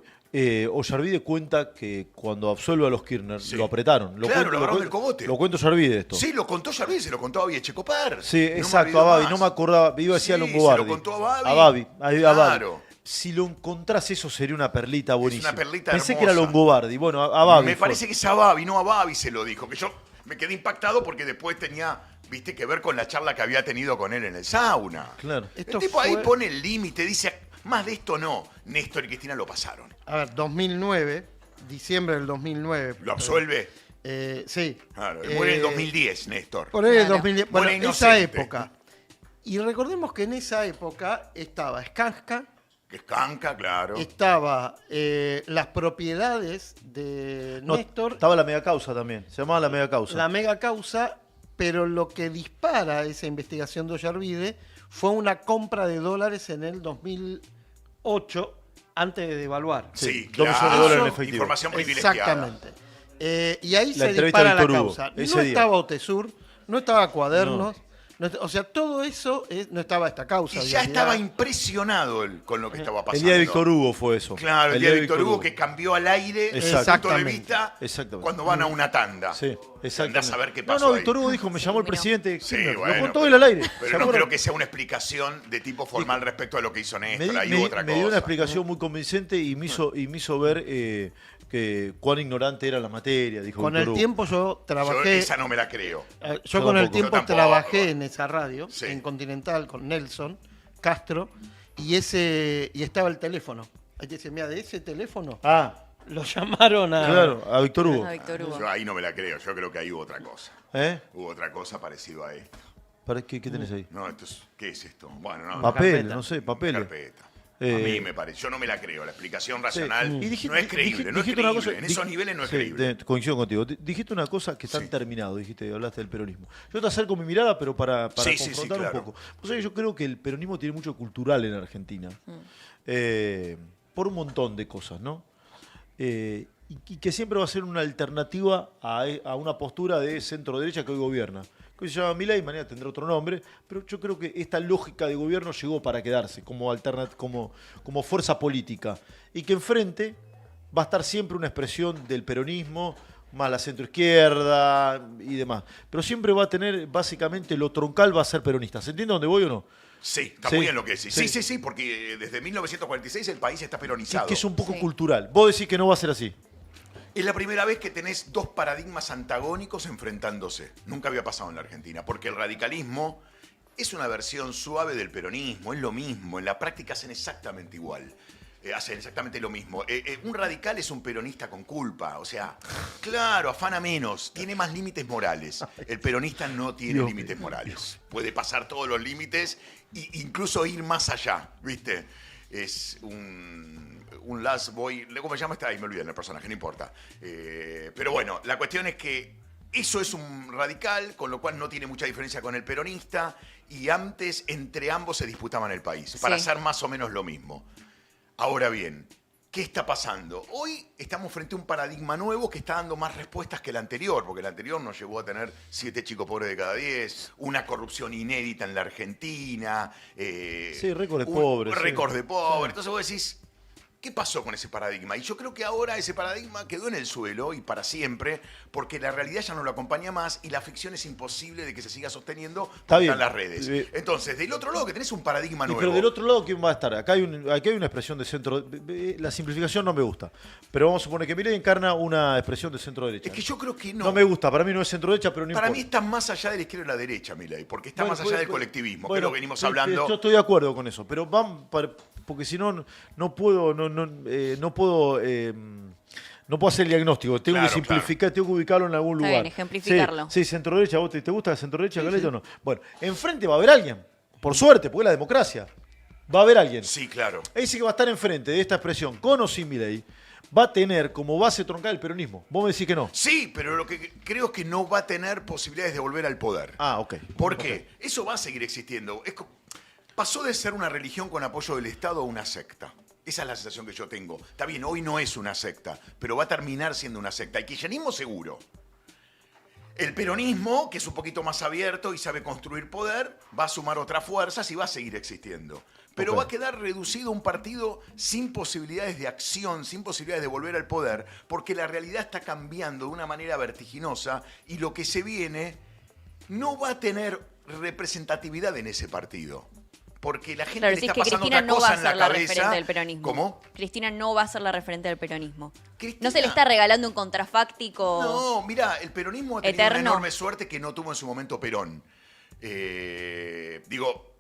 Speaker 1: Ollarvide cuenta que cuando absuelve a los Kirchner,
Speaker 2: Sí.
Speaker 1: lo apretaron.
Speaker 2: Claro, lo agarraron del cogote.
Speaker 1: Lo cuento Ollarvide esto.
Speaker 2: Sí, lo contó Ollarvide, se lo contó a Babi Echecopar.
Speaker 1: Sí,
Speaker 2: No me
Speaker 1: exacto,
Speaker 2: olvido
Speaker 1: a Babi,
Speaker 2: más.
Speaker 1: no me acordaba, iba a decir a
Speaker 2: Sí,
Speaker 1: Longobardi.
Speaker 2: se lo contó a Babi.
Speaker 1: A Babi, a Babi.
Speaker 2: Claro.
Speaker 1: Si lo encontrás, eso sería una perlita buenísima.
Speaker 2: perlita
Speaker 1: Pensé
Speaker 2: hermosa.
Speaker 1: que era Longobardi. Bueno, a Babi.
Speaker 2: Me
Speaker 1: fue.
Speaker 2: parece que es a Babi, no a Babi se lo dijo. Que yo me quedé impactado porque después tenía, viste, que ver con la charla que había tenido con él en el sauna.
Speaker 1: Claro.
Speaker 4: Esto
Speaker 2: El tipo ahí
Speaker 4: fue-
Speaker 2: pone el límite, dice, más de esto no. Néstor y Cristina lo pasaron.
Speaker 4: A ver, 2009, diciembre del 2009.
Speaker 2: ¿Lo absuelve?
Speaker 4: Sí.
Speaker 2: Claro, él muere en 2010, Néstor.
Speaker 4: Por ahí
Speaker 3: Claro.
Speaker 4: 2010. Bueno,
Speaker 2: Muere
Speaker 4: esa
Speaker 2: inocente.
Speaker 4: época. Y recordemos que en esa época estaba Skanska,
Speaker 2: Que es Canca, claro.
Speaker 4: estaba las propiedades de
Speaker 1: No,
Speaker 4: Néstor,
Speaker 1: estaba la mega causa también. Se llamaba la mega causa.
Speaker 4: la mega causa, pero lo que dispara esa investigación de Ollarvide fue una compra de dólares en el 2008 antes de devaluar.
Speaker 2: Sí,
Speaker 1: 2 millones de
Speaker 2: claro.
Speaker 1: dólares en efectivo.
Speaker 2: Información privilegiada.
Speaker 4: Exactamente. Y ahí
Speaker 1: La
Speaker 4: se
Speaker 1: entrevista
Speaker 4: dispara
Speaker 1: de
Speaker 4: la
Speaker 1: Víctor Hugo,
Speaker 4: causa.
Speaker 1: ese
Speaker 4: No
Speaker 1: día.
Speaker 4: estaba Otesur, no estaba Cuadernos, o sea, todo eso no estaba esta causa.
Speaker 2: Y ya
Speaker 4: había
Speaker 2: estaba
Speaker 4: quedado.
Speaker 2: impresionado con lo que estaba pasando.
Speaker 1: El día de Víctor Hugo fue eso.
Speaker 2: Claro, el día de Víctor Hugo que cambió al aire el punto de
Speaker 4: Exactamente.
Speaker 2: vista
Speaker 1: Exactamente.
Speaker 2: cuando van a una tanda.
Speaker 1: Sí, exactamente.
Speaker 2: Andás a ver qué
Speaker 1: No,
Speaker 2: pasó
Speaker 1: no,
Speaker 2: ahí.
Speaker 1: Víctor Hugo dijo, me llamó el
Speaker 3: Terminó.
Speaker 1: presidente
Speaker 2: Sí,
Speaker 1: Kirchner.
Speaker 2: bueno,
Speaker 1: Lo contó
Speaker 2: pero-
Speaker 1: él al aire. ¿Se
Speaker 2: Pero no
Speaker 1: acuerdan?
Speaker 2: creo que sea una explicación de tipo formal respecto a lo que hizo Néstor. Ahí
Speaker 1: me
Speaker 2: hubo otra
Speaker 1: me dio una
Speaker 2: cosa.
Speaker 1: explicación muy convincente y me hizo ver que cuán ignorante era la materia, dijo
Speaker 4: Con
Speaker 1: Víctor
Speaker 4: el
Speaker 1: Hugo.
Speaker 4: tiempo yo
Speaker 2: Yo
Speaker 4: trabajé.
Speaker 2: esa no me la creo.
Speaker 4: Yo
Speaker 1: Yo
Speaker 4: con el
Speaker 1: tampoco.
Speaker 4: tiempo
Speaker 2: Yo tampoco.
Speaker 4: trabajé en esa radio,
Speaker 2: Sí.
Speaker 4: en Continental, con Nelson Castro, y estaba el teléfono. Ahí te decía, mira, de ese teléfono
Speaker 1: Ah,
Speaker 4: lo llamaron a.
Speaker 1: claro, a Víctor Hugo.
Speaker 3: A Víctor Hugo.
Speaker 2: Yo ahí no me la creo. Yo creo que ahí hubo otra cosa.
Speaker 1: ¿Eh?
Speaker 2: Hubo otra cosa parecido a esto.
Speaker 1: ¿Qué tenés ahí?
Speaker 2: No, esto es, ¿qué es esto? Bueno, no.
Speaker 1: Papel,
Speaker 4: carpeta.
Speaker 1: no sé, papeles.
Speaker 2: Carpeta. A mí me parece. Yo no me la creo. La explicación racional no es creíble. No es
Speaker 1: dijiste una
Speaker 2: creíble.
Speaker 1: cosa-
Speaker 2: En esos niveles no es creíble.
Speaker 1: Coincido contigo. Dijiste una cosa que está
Speaker 2: Sí.
Speaker 1: terminado, hablaste del peronismo. Yo te acerco mi mirada, pero para
Speaker 2: Sí,
Speaker 1: confrontar
Speaker 2: claro.
Speaker 1: un poco. Vos sabés que yo creo que el peronismo tiene mucho cultural en Argentina. Por un montón de cosas, ¿no? Y que siempre va a ser una alternativa a una postura de centro-derecha que hoy gobierna. Que hoy se llama Milei, mañana tendrá otro nombre, pero yo creo que esta lógica de gobierno llegó para quedarse como fuerza política. Y que enfrente va a estar siempre una expresión del peronismo, más la centroizquierda y demás. Pero siempre va a tener, básicamente, lo troncal va a ser peronista. ¿Se entiende dónde voy o no?
Speaker 2: Sí, está
Speaker 1: Sí.
Speaker 2: muy bien lo que decís.
Speaker 1: Sí.
Speaker 2: Sí, porque desde 1946 el país está peronizado.
Speaker 1: Que es un poco
Speaker 3: Sí.
Speaker 1: cultural. Vos decís que no va a ser así.
Speaker 2: Es la primera vez que tenés dos paradigmas antagónicos enfrentándose. Nunca había pasado en la Argentina, porque el radicalismo es una versión suave del peronismo, es lo mismo, en la práctica hacen exactamente igual. Hacen exactamente lo mismo. Un radical es un peronista con culpa, o sea, claro, afana menos, tiene más límites morales. El peronista no tiene
Speaker 1: Dios
Speaker 2: límites morales. Puede pasar todos los límites e incluso ir más allá, ¿viste? Es un last boy, ¿cómo se llama? Ahí me olvidé el personaje, no importa. Pero bueno, la cuestión es que eso es un radical, con lo cual no tiene mucha diferencia con el peronista, y antes entre ambos se disputaban el país, para
Speaker 3: Sí.
Speaker 2: hacer más o menos lo mismo. Ahora bien, ¿qué está pasando? Hoy estamos frente a un paradigma nuevo que está dando más respuestas que el anterior, porque el anterior nos llevó a tener 7 chicos pobres de cada 10, una corrupción inédita en la Argentina.
Speaker 1: Sí, récord de pobres, sí.
Speaker 2: Récord de pobres. Entonces vos decís, ¿qué pasó con ese paradigma? Y yo creo que ahora ese paradigma quedó en el suelo y para siempre, porque la realidad ya no lo acompaña más y la ficción es imposible de que se siga sosteniendo porque
Speaker 1: bien.
Speaker 2: están las redes. Entonces, del otro lado que tenés un paradigma nuevo.
Speaker 1: Pero del otro lado, ¿quién va a estar? Aquí hay una expresión de centro. La simplificación no me gusta. Pero vamos a suponer que Milei encarna una expresión de centro-derecha.
Speaker 2: Es que yo creo que no.
Speaker 1: No me gusta, para mí no es centro-derecha, pero no
Speaker 2: Para mí
Speaker 1: importa.
Speaker 2: está más allá de la izquierda y la derecha, Milei, porque está
Speaker 1: Bueno,
Speaker 2: más allá
Speaker 1: pues,
Speaker 2: del colectivismo,
Speaker 1: bueno,
Speaker 2: que es lo que venimos
Speaker 1: sí,
Speaker 2: hablando.
Speaker 1: Yo estoy de acuerdo con eso, pero porque si no, no puedo hacer el diagnóstico. Tengo
Speaker 2: Claro,
Speaker 1: que simplificar, tengo que ubicarlo en algún
Speaker 3: Está
Speaker 1: lugar.
Speaker 3: bien, ejemplificarlo.
Speaker 1: Sí, centro-derecha. ¿Vos te gusta la centro-derecha, Galeta, o no? Bueno, enfrente va a haber alguien. Por suerte, porque es la democracia. Va a haber alguien.
Speaker 2: Sí, claro.
Speaker 1: Ese que va a estar enfrente de esta expresión, con o sin Milei, va a tener como base troncal el peronismo. Vos me decís que no.
Speaker 2: Sí, pero lo que creo es que no va a tener posibilidades de volver al poder.
Speaker 1: Ah, ok.
Speaker 2: ¿Por qué? Eso va a seguir existiendo. Pasó de ser una religión con apoyo del Estado a una secta. Esa es la sensación que yo tengo. Está bien, hoy no es una secta, pero va a terminar siendo una secta. El kirchnerismo seguro. El peronismo, que es un poquito más abierto y sabe construir poder, va a sumar otras fuerzas y va a seguir existiendo. Pero
Speaker 1: Ok.
Speaker 2: va a quedar reducido a un partido sin posibilidades de acción, sin posibilidades de volver al poder, porque la realidad está cambiando de una manera vertiginosa y lo que se viene no va a tener representatividad en ese partido. Porque la gente
Speaker 3: Claro,
Speaker 2: le
Speaker 3: sí, es
Speaker 2: está
Speaker 3: que
Speaker 2: pasando
Speaker 3: Cristina
Speaker 2: otra
Speaker 3: no va
Speaker 2: cosa
Speaker 3: a
Speaker 2: en la
Speaker 3: ser la
Speaker 2: cabeza.
Speaker 3: referente del peronismo.
Speaker 2: ¿Cómo?
Speaker 3: Cristina no va a ser la referente del peronismo.
Speaker 2: Cristina-
Speaker 3: No se le está regalando un contrafáctico.
Speaker 2: No, mira, el peronismo ha tenido una
Speaker 3: Eterno.
Speaker 2: enorme suerte que no tuvo en su momento Perón. Digo,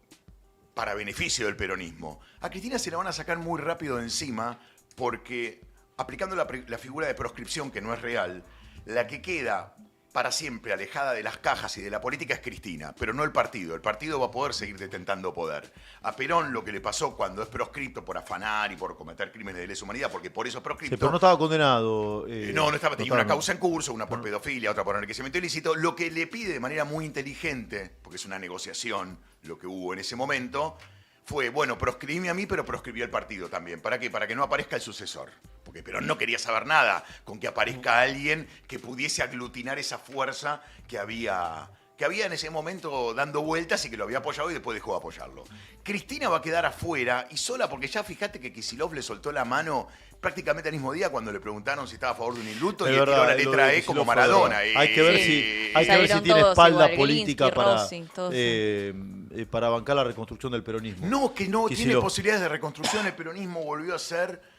Speaker 2: para beneficio del peronismo. A Cristina se la van a sacar muy rápido de encima porque aplicando la figura de proscripción que no es real, la que queda para siempre alejada de las cajas y de la política es Cristina, pero no el partido. El partido va a poder seguir detentando poder. A Perón lo que le pasó cuando es proscripto por afanar y por cometer crímenes de lesa humanidad, porque por eso es proscripto.
Speaker 1: Sí, pero no estaba condenado.
Speaker 2: No estaba, tenía una
Speaker 1: no.
Speaker 2: causa en curso, una por pedofilia, otra por enriquecimiento ilícito. Lo que le pide de manera muy inteligente, porque es una negociación lo que hubo en ese momento, fue, bueno, proscribime a mí, pero proscribió el partido también. ¿Para qué? Para que no aparezca el sucesor. Porque Perón no quería saber nada con que aparezca alguien que pudiese aglutinar esa fuerza que había en ese momento dando vueltas y que lo había apoyado y después dejó de apoyarlo. Cristina va a quedar afuera y sola porque ya fíjate que Kicillof le soltó la mano prácticamente al mismo día cuando le preguntaron si estaba a favor de un indulto
Speaker 1: Es
Speaker 2: y le tiró
Speaker 1: verdad,
Speaker 2: la
Speaker 1: lo
Speaker 2: letra
Speaker 1: de
Speaker 2: E como
Speaker 1: Kicillof fue
Speaker 2: Maradona.
Speaker 1: verdad. Hay que ver si tiene
Speaker 3: todos
Speaker 1: espalda
Speaker 3: igual,
Speaker 1: política
Speaker 3: Galinsky,
Speaker 1: para,
Speaker 3: Rossi, todos.
Speaker 1: para bancar la reconstrucción del peronismo.
Speaker 2: No, que no tiene
Speaker 1: Kicillof.
Speaker 2: posibilidades de reconstrucción. El peronismo volvió a ser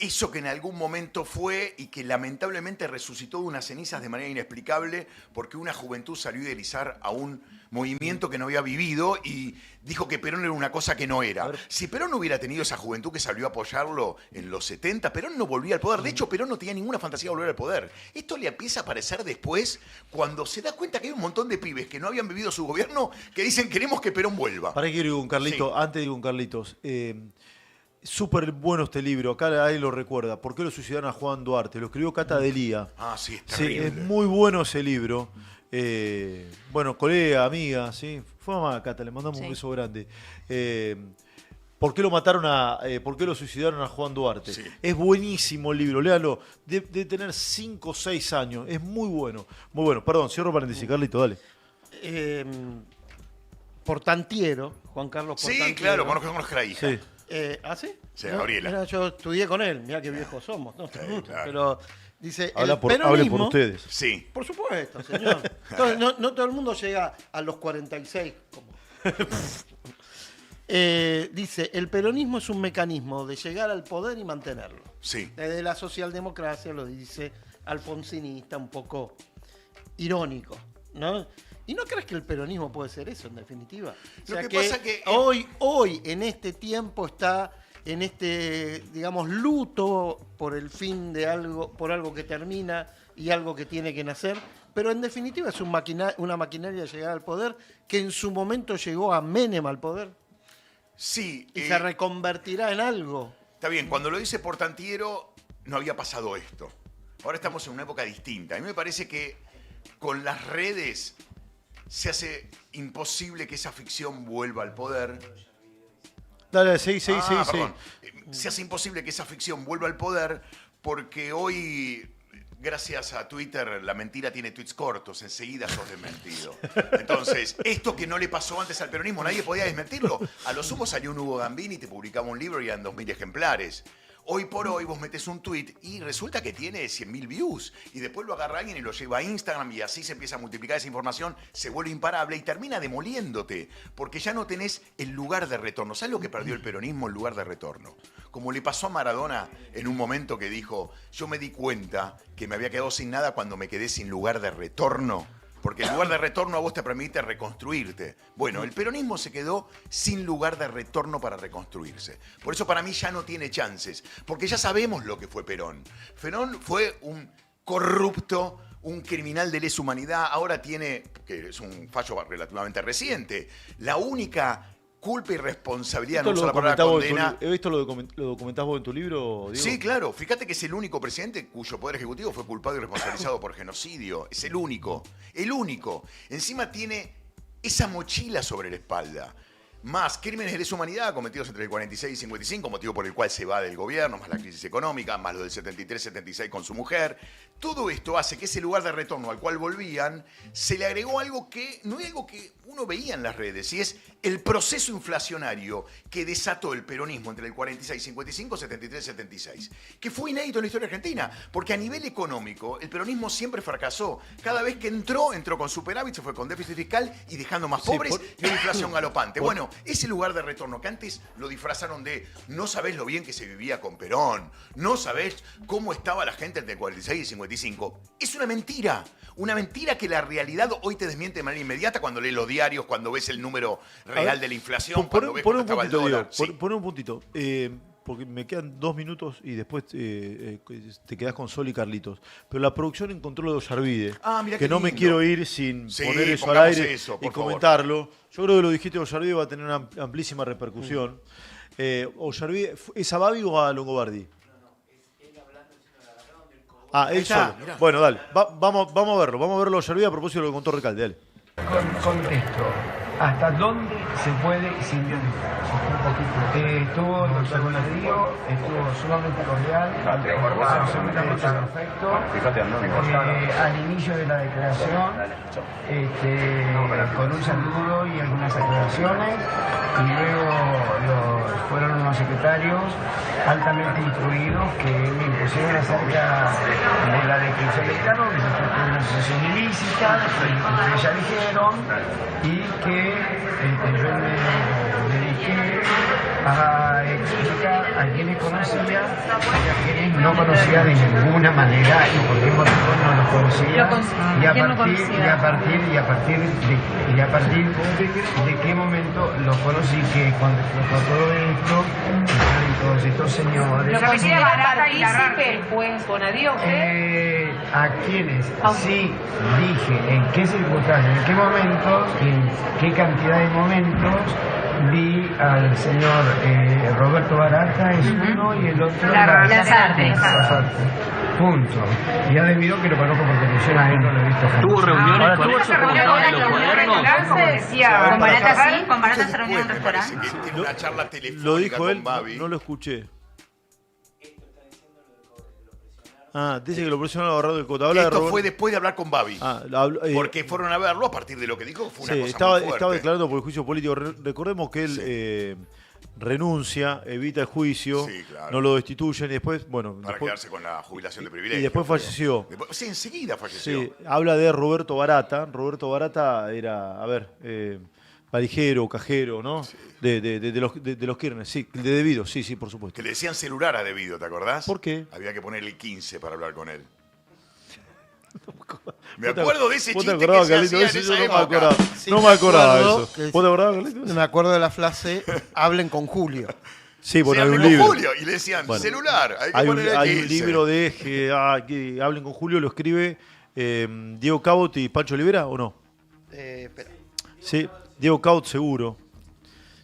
Speaker 2: eso que en algún momento fue y que lamentablemente resucitó de unas cenizas de manera inexplicable porque una juventud salió a idealizar a un movimiento que no había vivido y dijo que Perón era una cosa que no era. Si Perón no hubiera tenido esa juventud que salió a apoyarlo en los 70, Perón no volvía al poder. De hecho, Perón no tenía ninguna fantasía de volver al poder. Esto le empieza a aparecer después cuando se da cuenta que hay un montón de pibes que no habían vivido su gobierno que dicen queremos que Perón vuelva.
Speaker 1: Para que ir con Carlitos,
Speaker 2: Sí.
Speaker 1: antes de ir con Carlitos. Súper bueno este libro, acá ahí lo recuerda. ¿Por qué lo suicidaron a Juan Duarte? Lo escribió Cata Delía.
Speaker 2: Ah, sí, es
Speaker 1: Sí,
Speaker 2: terrible.
Speaker 1: es muy bueno ese libro. Bueno, colega, amiga, ¿sí? Fue mamá Cata, le mandamos un
Speaker 3: Sí.
Speaker 1: beso grande. ¿Por qué lo mataron por qué lo suicidaron a Juan Duarte?
Speaker 2: Sí.
Speaker 1: Es buenísimo el libro, léalo. De tener 5 o 6 años, es muy bueno. Muy bueno, perdón, cierro paréntesis, Carlito, dale.
Speaker 4: Portantiero, Juan Carlos Portantiero.
Speaker 2: Sí, claro, conozco a la hija.
Speaker 1: Sí.
Speaker 4: ¿Ah, sí?
Speaker 2: Sí,
Speaker 4: No,
Speaker 2: Gabriela.
Speaker 4: mira, yo estudié con él, mira qué viejos somos, ¿no?
Speaker 2: claro.
Speaker 4: Pero dice,
Speaker 1: Hable
Speaker 4: el
Speaker 1: por
Speaker 4: peronismo...
Speaker 1: ustedes.
Speaker 2: Sí.
Speaker 4: Por supuesto, señor. Entonces, no todo el mundo llega a los 46. Como... dice, el peronismo es un mecanismo de llegar al poder y mantenerlo.
Speaker 2: Sí.
Speaker 4: Desde la socialdemocracia lo dice alfonsinista, un poco irónico, ¿no? ¿Y no crees que el peronismo puede ser eso, en definitiva?
Speaker 2: Lo que pasa que-
Speaker 4: hoy, en este tiempo, está en este, digamos, luto por el fin de algo, por algo que termina y algo que tiene que nacer, pero en definitiva es una maquinaria de llegar al poder que en su momento llegó a Menem al poder
Speaker 2: Sí.
Speaker 4: y se reconvertirá en algo.
Speaker 2: Está bien, cuando lo dice Portantiero no había pasado esto. Ahora estamos en una época distinta. A mí me parece que con las redes se hace imposible que esa ficción vuelva al poder.
Speaker 1: Dale, seguí.
Speaker 2: Perdón. Se hace imposible que esa ficción vuelva al poder porque hoy, gracias a Twitter, la mentira tiene tweets cortos, enseguida sos desmentido. Entonces, esto que no le pasó antes al peronismo, nadie podía desmentirlo. A lo sumo salió un Hugo Gambini, te publicaba un libro y eran 2.000 ejemplares. Hoy por hoy vos metes un tweet y resulta que tiene 100.000 views y después lo agarra alguien y lo lleva a Instagram y así se empieza a multiplicar esa información, se vuelve imparable y termina demoliéndote porque ya no tenés el lugar de retorno. ¿Sabes lo que perdió el peronismo? El lugar de retorno. Como le pasó a Maradona en un momento que dijo, yo me di cuenta que me había quedado sin nada cuando me quedé sin lugar de retorno. Porque el lugar de retorno a vos te permite reconstruirte. Bueno, el peronismo se quedó sin lugar de retorno para reconstruirse. Por eso para mí ya no tiene chances. Porque ya sabemos lo que fue Perón. Perón fue un corrupto, un criminal de lesa humanidad. Ahora tiene, que es un fallo relativamente reciente, la única culpa y responsabilidad, no
Speaker 1: ¿Esto
Speaker 2: uso la palabra condena.
Speaker 1: ¿Esto lo documentás vos en tu libro, Diego?
Speaker 2: Sí, claro. Fíjate que es el único presidente cuyo poder ejecutivo fue culpado y responsabilizado por genocidio. Es el único. El único. Encima tiene esa mochila sobre la espalda. Más crímenes de lesa humanidad cometidos entre el 46 y 55, motivo por el cual se va del gobierno, más la crisis económica, más lo del 73-76 con su mujer. Todo esto hace que ese lugar de retorno al cual volvían, se le agregó algo que no es algo que uno veía en las redes, y es el proceso inflacionario que desató el peronismo entre el 46, 55, 73, 76, que fue inédito en la historia argentina, porque a nivel económico el peronismo siempre fracasó. Cada vez que entró con superávit, se fue con déficit fiscal y dejando más
Speaker 1: Sí,
Speaker 2: pobres y una inflación galopante. Bueno, ese lugar de retorno que antes lo disfrazaron de no sabés lo bien que se vivía con Perón, no sabés cómo estaba la gente entre el 46 y 55, es una mentira que la realidad hoy te desmiente de manera inmediata cuando lees los diarios, cuando ves el número real de la inflación, cuando ves cómo estaba el dólar. Sí.
Speaker 1: Poné un puntito, porque me quedan 2 minutos y después te quedás con Sol y Carlitos. Pero la producción encontró lo de Ollarvide,
Speaker 2: Mirá
Speaker 1: que
Speaker 2: qué
Speaker 1: no me
Speaker 2: lindo.
Speaker 1: quiero ir sin
Speaker 2: Sí,
Speaker 1: poner eso al
Speaker 2: pongamos
Speaker 1: aire
Speaker 2: eso,
Speaker 1: y
Speaker 2: por favor.
Speaker 1: comentarlo. Yo creo que lo dijiste de Ollarvide va a tener una amplísima repercusión. Ollarvide, ¿es a Babi o a Longobardi? Él
Speaker 2: está,
Speaker 1: solo.
Speaker 2: mirá.
Speaker 1: Bueno, dale, vamos a verlo a Ollarvide a propósito de lo que contó Recalde, dale.
Speaker 5: Contexto. ¿Hasta dónde se puede sintetizar? Estuvo el doctor Bonadío, estuvo sumamente cordial, absolutamente perfecto. Al inicio de la declaración, con un saludo y algunas aclaraciones, y luego fueron unos secretarios altamente instruidos que me impusieron acerca de la descripción del canon, que se trata de una asociación ilícita, que ya dijeron, y que yo me dediqué a explicar a quienes conocía y a quienes no conocía de ninguna manera y por qué motivo no los conocía y a partir de qué momento los conocí, que cuando explotó todo esto y todos estos señores.
Speaker 6: Lo que tiene Barata y Larrarte el juez Bonadío,
Speaker 5: a quienes sí dije en qué circunstancias, en qué momentos, en qué cantidad de momentos vi al señor Roberto Barata, es uno, y el otro
Speaker 6: Lazarte.
Speaker 5: Punto. Y ha debido que lo conozco porque atención a él no lo he visto jamás.
Speaker 7: ¿Tuvo reuniones con
Speaker 6: ¿Tuvo
Speaker 7: esos
Speaker 6: esa reunión
Speaker 7: jugadores
Speaker 6: en
Speaker 7: de los
Speaker 6: un
Speaker 7: cuadernos?
Speaker 6: restaurante? Decía,
Speaker 3: Con Barata sí.
Speaker 6: Con Barata se
Speaker 2: Después,
Speaker 6: reunió en un
Speaker 2: me parece
Speaker 6: restaurante.
Speaker 2: que tiene una charla telefónica
Speaker 1: Lo dijo él,
Speaker 2: con Babi.
Speaker 1: no lo escuché. Dice que lo presionaron a agarrar del coto. Habla de
Speaker 2: Esto
Speaker 1: Roberto.
Speaker 2: fue después de hablar con Babi. Porque
Speaker 1: Porque
Speaker 2: fueron a verlo a partir de lo que dijo, fue una cosa
Speaker 1: estaba,
Speaker 2: muy fuerte.
Speaker 1: estaba declarando por el juicio político. Recordemos que él renuncia, evita el juicio,
Speaker 2: Sí, claro.
Speaker 1: no lo destituyen y después, bueno,
Speaker 2: Para
Speaker 1: después,
Speaker 2: quedarse con la jubilación de privilegio.
Speaker 1: y después
Speaker 2: creo.
Speaker 1: falleció.
Speaker 2: Sí, enseguida falleció.
Speaker 1: Sí, habla de Roberto Barata. Roberto Barata era, valijero, cajero, ¿no? De los Kirchner, sí, de Debido, sí, por supuesto.
Speaker 2: Que le decían celular a Debido, ¿te acordás?
Speaker 1: ¿Por qué?
Speaker 2: Había que ponerle el 15 para hablar con él. Me
Speaker 1: ¿Vos te-
Speaker 2: acuerdo de ese
Speaker 1: vos te
Speaker 2: chiste que
Speaker 1: acordabas,
Speaker 2: se
Speaker 1: Carlito?
Speaker 2: hacía en
Speaker 1: Eso
Speaker 2: esa
Speaker 1: yo no me
Speaker 2: época.
Speaker 1: acordaba.
Speaker 4: Sí,
Speaker 1: No me acordaba de
Speaker 4: acuerdo
Speaker 1: eso.
Speaker 4: que-
Speaker 1: ¿Vos te acordabas, Carlito?
Speaker 4: Me acuerdo de la frase, hablen con Julio.
Speaker 1: Sí,
Speaker 2: Se
Speaker 1: bueno, hay un
Speaker 2: habló con
Speaker 1: libro.
Speaker 2: Julio y le decían,
Speaker 1: Bueno,
Speaker 2: celular, hay que
Speaker 1: Hay un,
Speaker 2: ponerle el
Speaker 1: hay un
Speaker 2: 15.
Speaker 1: libro de que hablen con Julio, lo escribe Diego Cabot y Pancho Olivera, ¿o no?
Speaker 4: Espera.
Speaker 1: Sí, Diego Cabot seguro.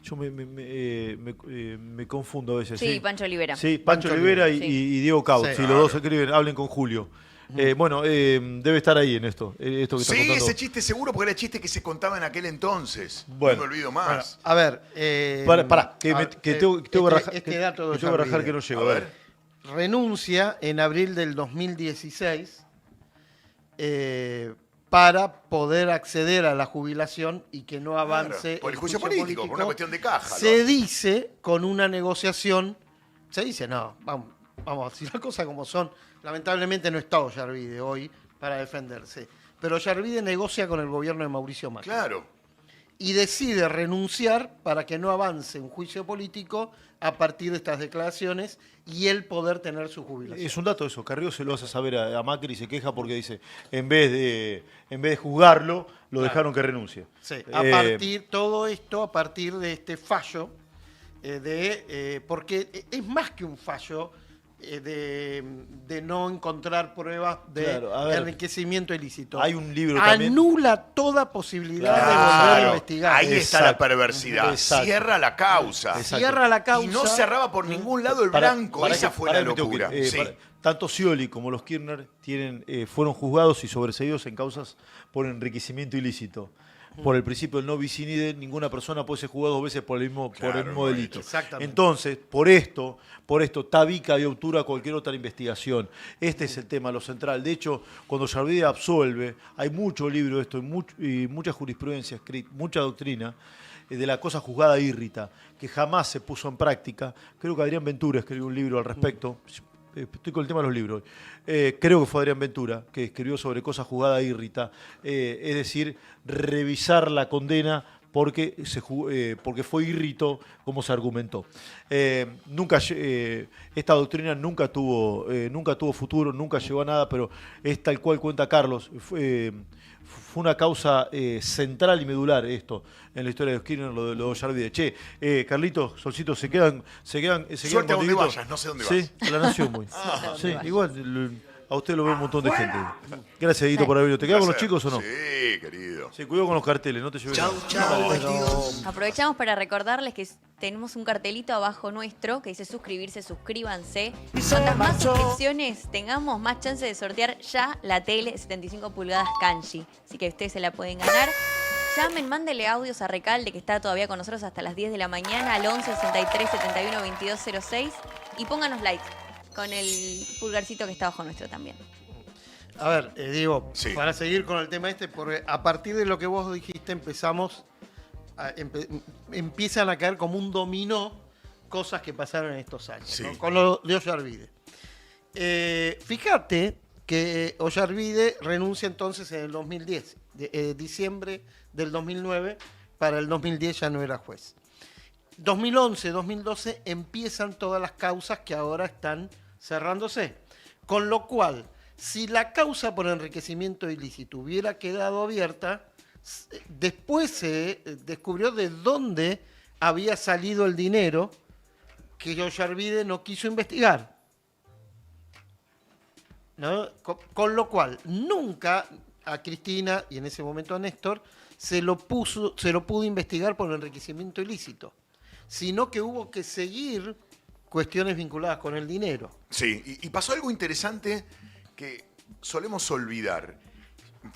Speaker 1: Yo me confundo a veces.
Speaker 3: Sí, Pancho Olivera.
Speaker 1: Sí, Pancho
Speaker 4: Pancho
Speaker 1: Olivera
Speaker 3: Olivera,
Speaker 1: y Diego Cabot.
Speaker 4: Sí.
Speaker 1: Sí, los dos escriben, hablen con Julio. Debe estar ahí en esto que está
Speaker 2: Sí,
Speaker 1: contando.
Speaker 2: ese chiste seguro, porque era el chiste que se contaba en aquel entonces.
Speaker 1: Bueno.
Speaker 2: No me olvido
Speaker 4: Bueno,
Speaker 2: más.
Speaker 4: a ver.
Speaker 1: Pará, tengo que rajar,
Speaker 4: este dato
Speaker 1: que tengo que rajar que no llego.
Speaker 2: A ver.
Speaker 4: Renuncia en abril del 2016 para poder acceder a la jubilación y que no avance
Speaker 2: Claro, por el juicio político, por una cuestión de caja.
Speaker 4: Se dice con una negociación, se dice, no, vamos a decir las cosas como son. Lamentablemente no está Ollarvide hoy para defenderse, pero Ollarvide negocia con el gobierno de Mauricio Macri.
Speaker 2: Claro.
Speaker 4: Y decide renunciar para que no avance un juicio político a partir de estas declaraciones y él poder tener su jubilación.
Speaker 1: Es un dato eso, Carrió se lo hace saber a Macri y se queja porque dice, en vez de juzgarlo, lo dejaron que renuncie.
Speaker 4: Sí, todo esto a partir de este fallo, porque es más que un fallo de no encontrar pruebas de
Speaker 1: Claro, a ver,
Speaker 4: enriquecimiento ilícito.
Speaker 1: hay un libro también.
Speaker 4: Anula toda posibilidad de volver
Speaker 2: Claro.
Speaker 4: a investigar.
Speaker 2: Ahí está la
Speaker 1: Exacto.
Speaker 2: perversidad.
Speaker 1: Exacto.
Speaker 2: Cierra la causa.
Speaker 1: Exacto.
Speaker 4: Cierra la causa.
Speaker 2: Y no cerraba por ningún lado el
Speaker 1: Pará,
Speaker 2: blanco.
Speaker 1: pará
Speaker 2: Esa
Speaker 1: que-
Speaker 2: fue
Speaker 1: pará
Speaker 2: la
Speaker 1: que me tengo que ir.
Speaker 2: locura. Sí.
Speaker 1: Tanto Scioli como los Kirchner fueron juzgados y sobreseídos en causas por enriquecimiento ilícito. Por el principio del no bis in idem, ninguna persona puede ser juzgada dos veces por el mismo
Speaker 2: Claro,
Speaker 1: delito.
Speaker 4: exactamente.
Speaker 1: Entonces, por esto, tabica y obtura cualquier otra investigación. Este es el tema, lo central. De hecho, cuando Ollarvide absolve, hay mucho libro de esto y mucha jurisprudencia escrita, mucha doctrina de la cosa juzgada írrita, que jamás se puso en práctica. Creo que Adrián Ventura escribió un libro al respecto. Estoy con el tema de los libros. Creo que fue Adrián Ventura que escribió sobre cosa juzgada írrita. Es decir, revisar la condena porque fue írrito como se argumentó. Esta doctrina nunca tuvo futuro, nunca llegó a nada, pero es tal cual cuenta Carlos. Fue una causa central y medular esto en la historia de los Kirchner, lo de Ollarvide. Che, Carlitos, Solcito, se quedan
Speaker 2: Suerte a donde
Speaker 1: contigo.
Speaker 2: vayas, no sé dónde vas.
Speaker 1: Sí, a la Nación muy. Sí, igual a usted lo ve un montón de gente. Gracias, Edito, por haber venido. ¿Te quedas con los chicos o no?
Speaker 2: Sí, querido.
Speaker 1: Sí, cuidado con los carteles, no te lleves nada.
Speaker 3: Aprovechamos para recordarles que tenemos un cartelito abajo nuestro que dice suscribirse, suscríbanse. Cuantas más suscripciones tengamos, más chance de sortear ya la tele 75 pulgadas Kanji. Así que ustedes se la pueden ganar. Llamen, mándenle audios a Recalde, que está todavía con nosotros hasta las 10 de la mañana, al 11 63 71 22 06 y pónganos like con el pulgarcito que está abajo nuestro también.
Speaker 4: A ver, Diego,
Speaker 2: Sí.
Speaker 4: para seguir con el tema porque a partir de lo que vos dijiste empiezan a caer como un dominó cosas que pasaron en estos años,
Speaker 2: Sí.
Speaker 4: ¿no? Con lo de Ollarvide. Fíjate que Ollarvide renuncia entonces en el 2010, diciembre del 2009, para el 2010 ya no era juez. 2011, 2012 empiezan todas las causas que ahora están cerrándose. Con lo cual, si la causa por enriquecimiento ilícito hubiera quedado abierta, después se descubrió de dónde había salido el dinero que Ollarvide no quiso investigar. ¿No? Con lo cual, nunca a Cristina y en ese momento a Néstor se lo pudo investigar por enriquecimiento ilícito, sino que hubo que seguir cuestiones vinculadas con el dinero.
Speaker 2: Sí, y pasó algo interesante que solemos olvidar.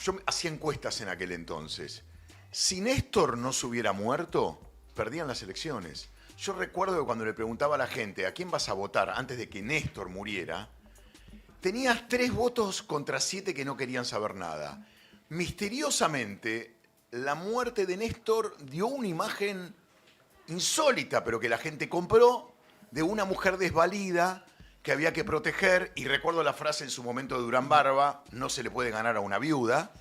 Speaker 2: Yo hacía encuestas en aquel entonces. Si Néstor no se hubiera muerto, perdían las elecciones. Yo recuerdo que cuando le preguntaba a la gente ¿a quién vas a votar antes de que Néstor muriera? Tenías 3 votos contra 7 que no querían saber nada. Misteriosamente, la muerte de Néstor dio una imagen insólita, pero que la gente compró, de una mujer desvalida que había que proteger. Y recuerdo la frase en su momento de Durán Barba, no se le puede ganar a una viuda.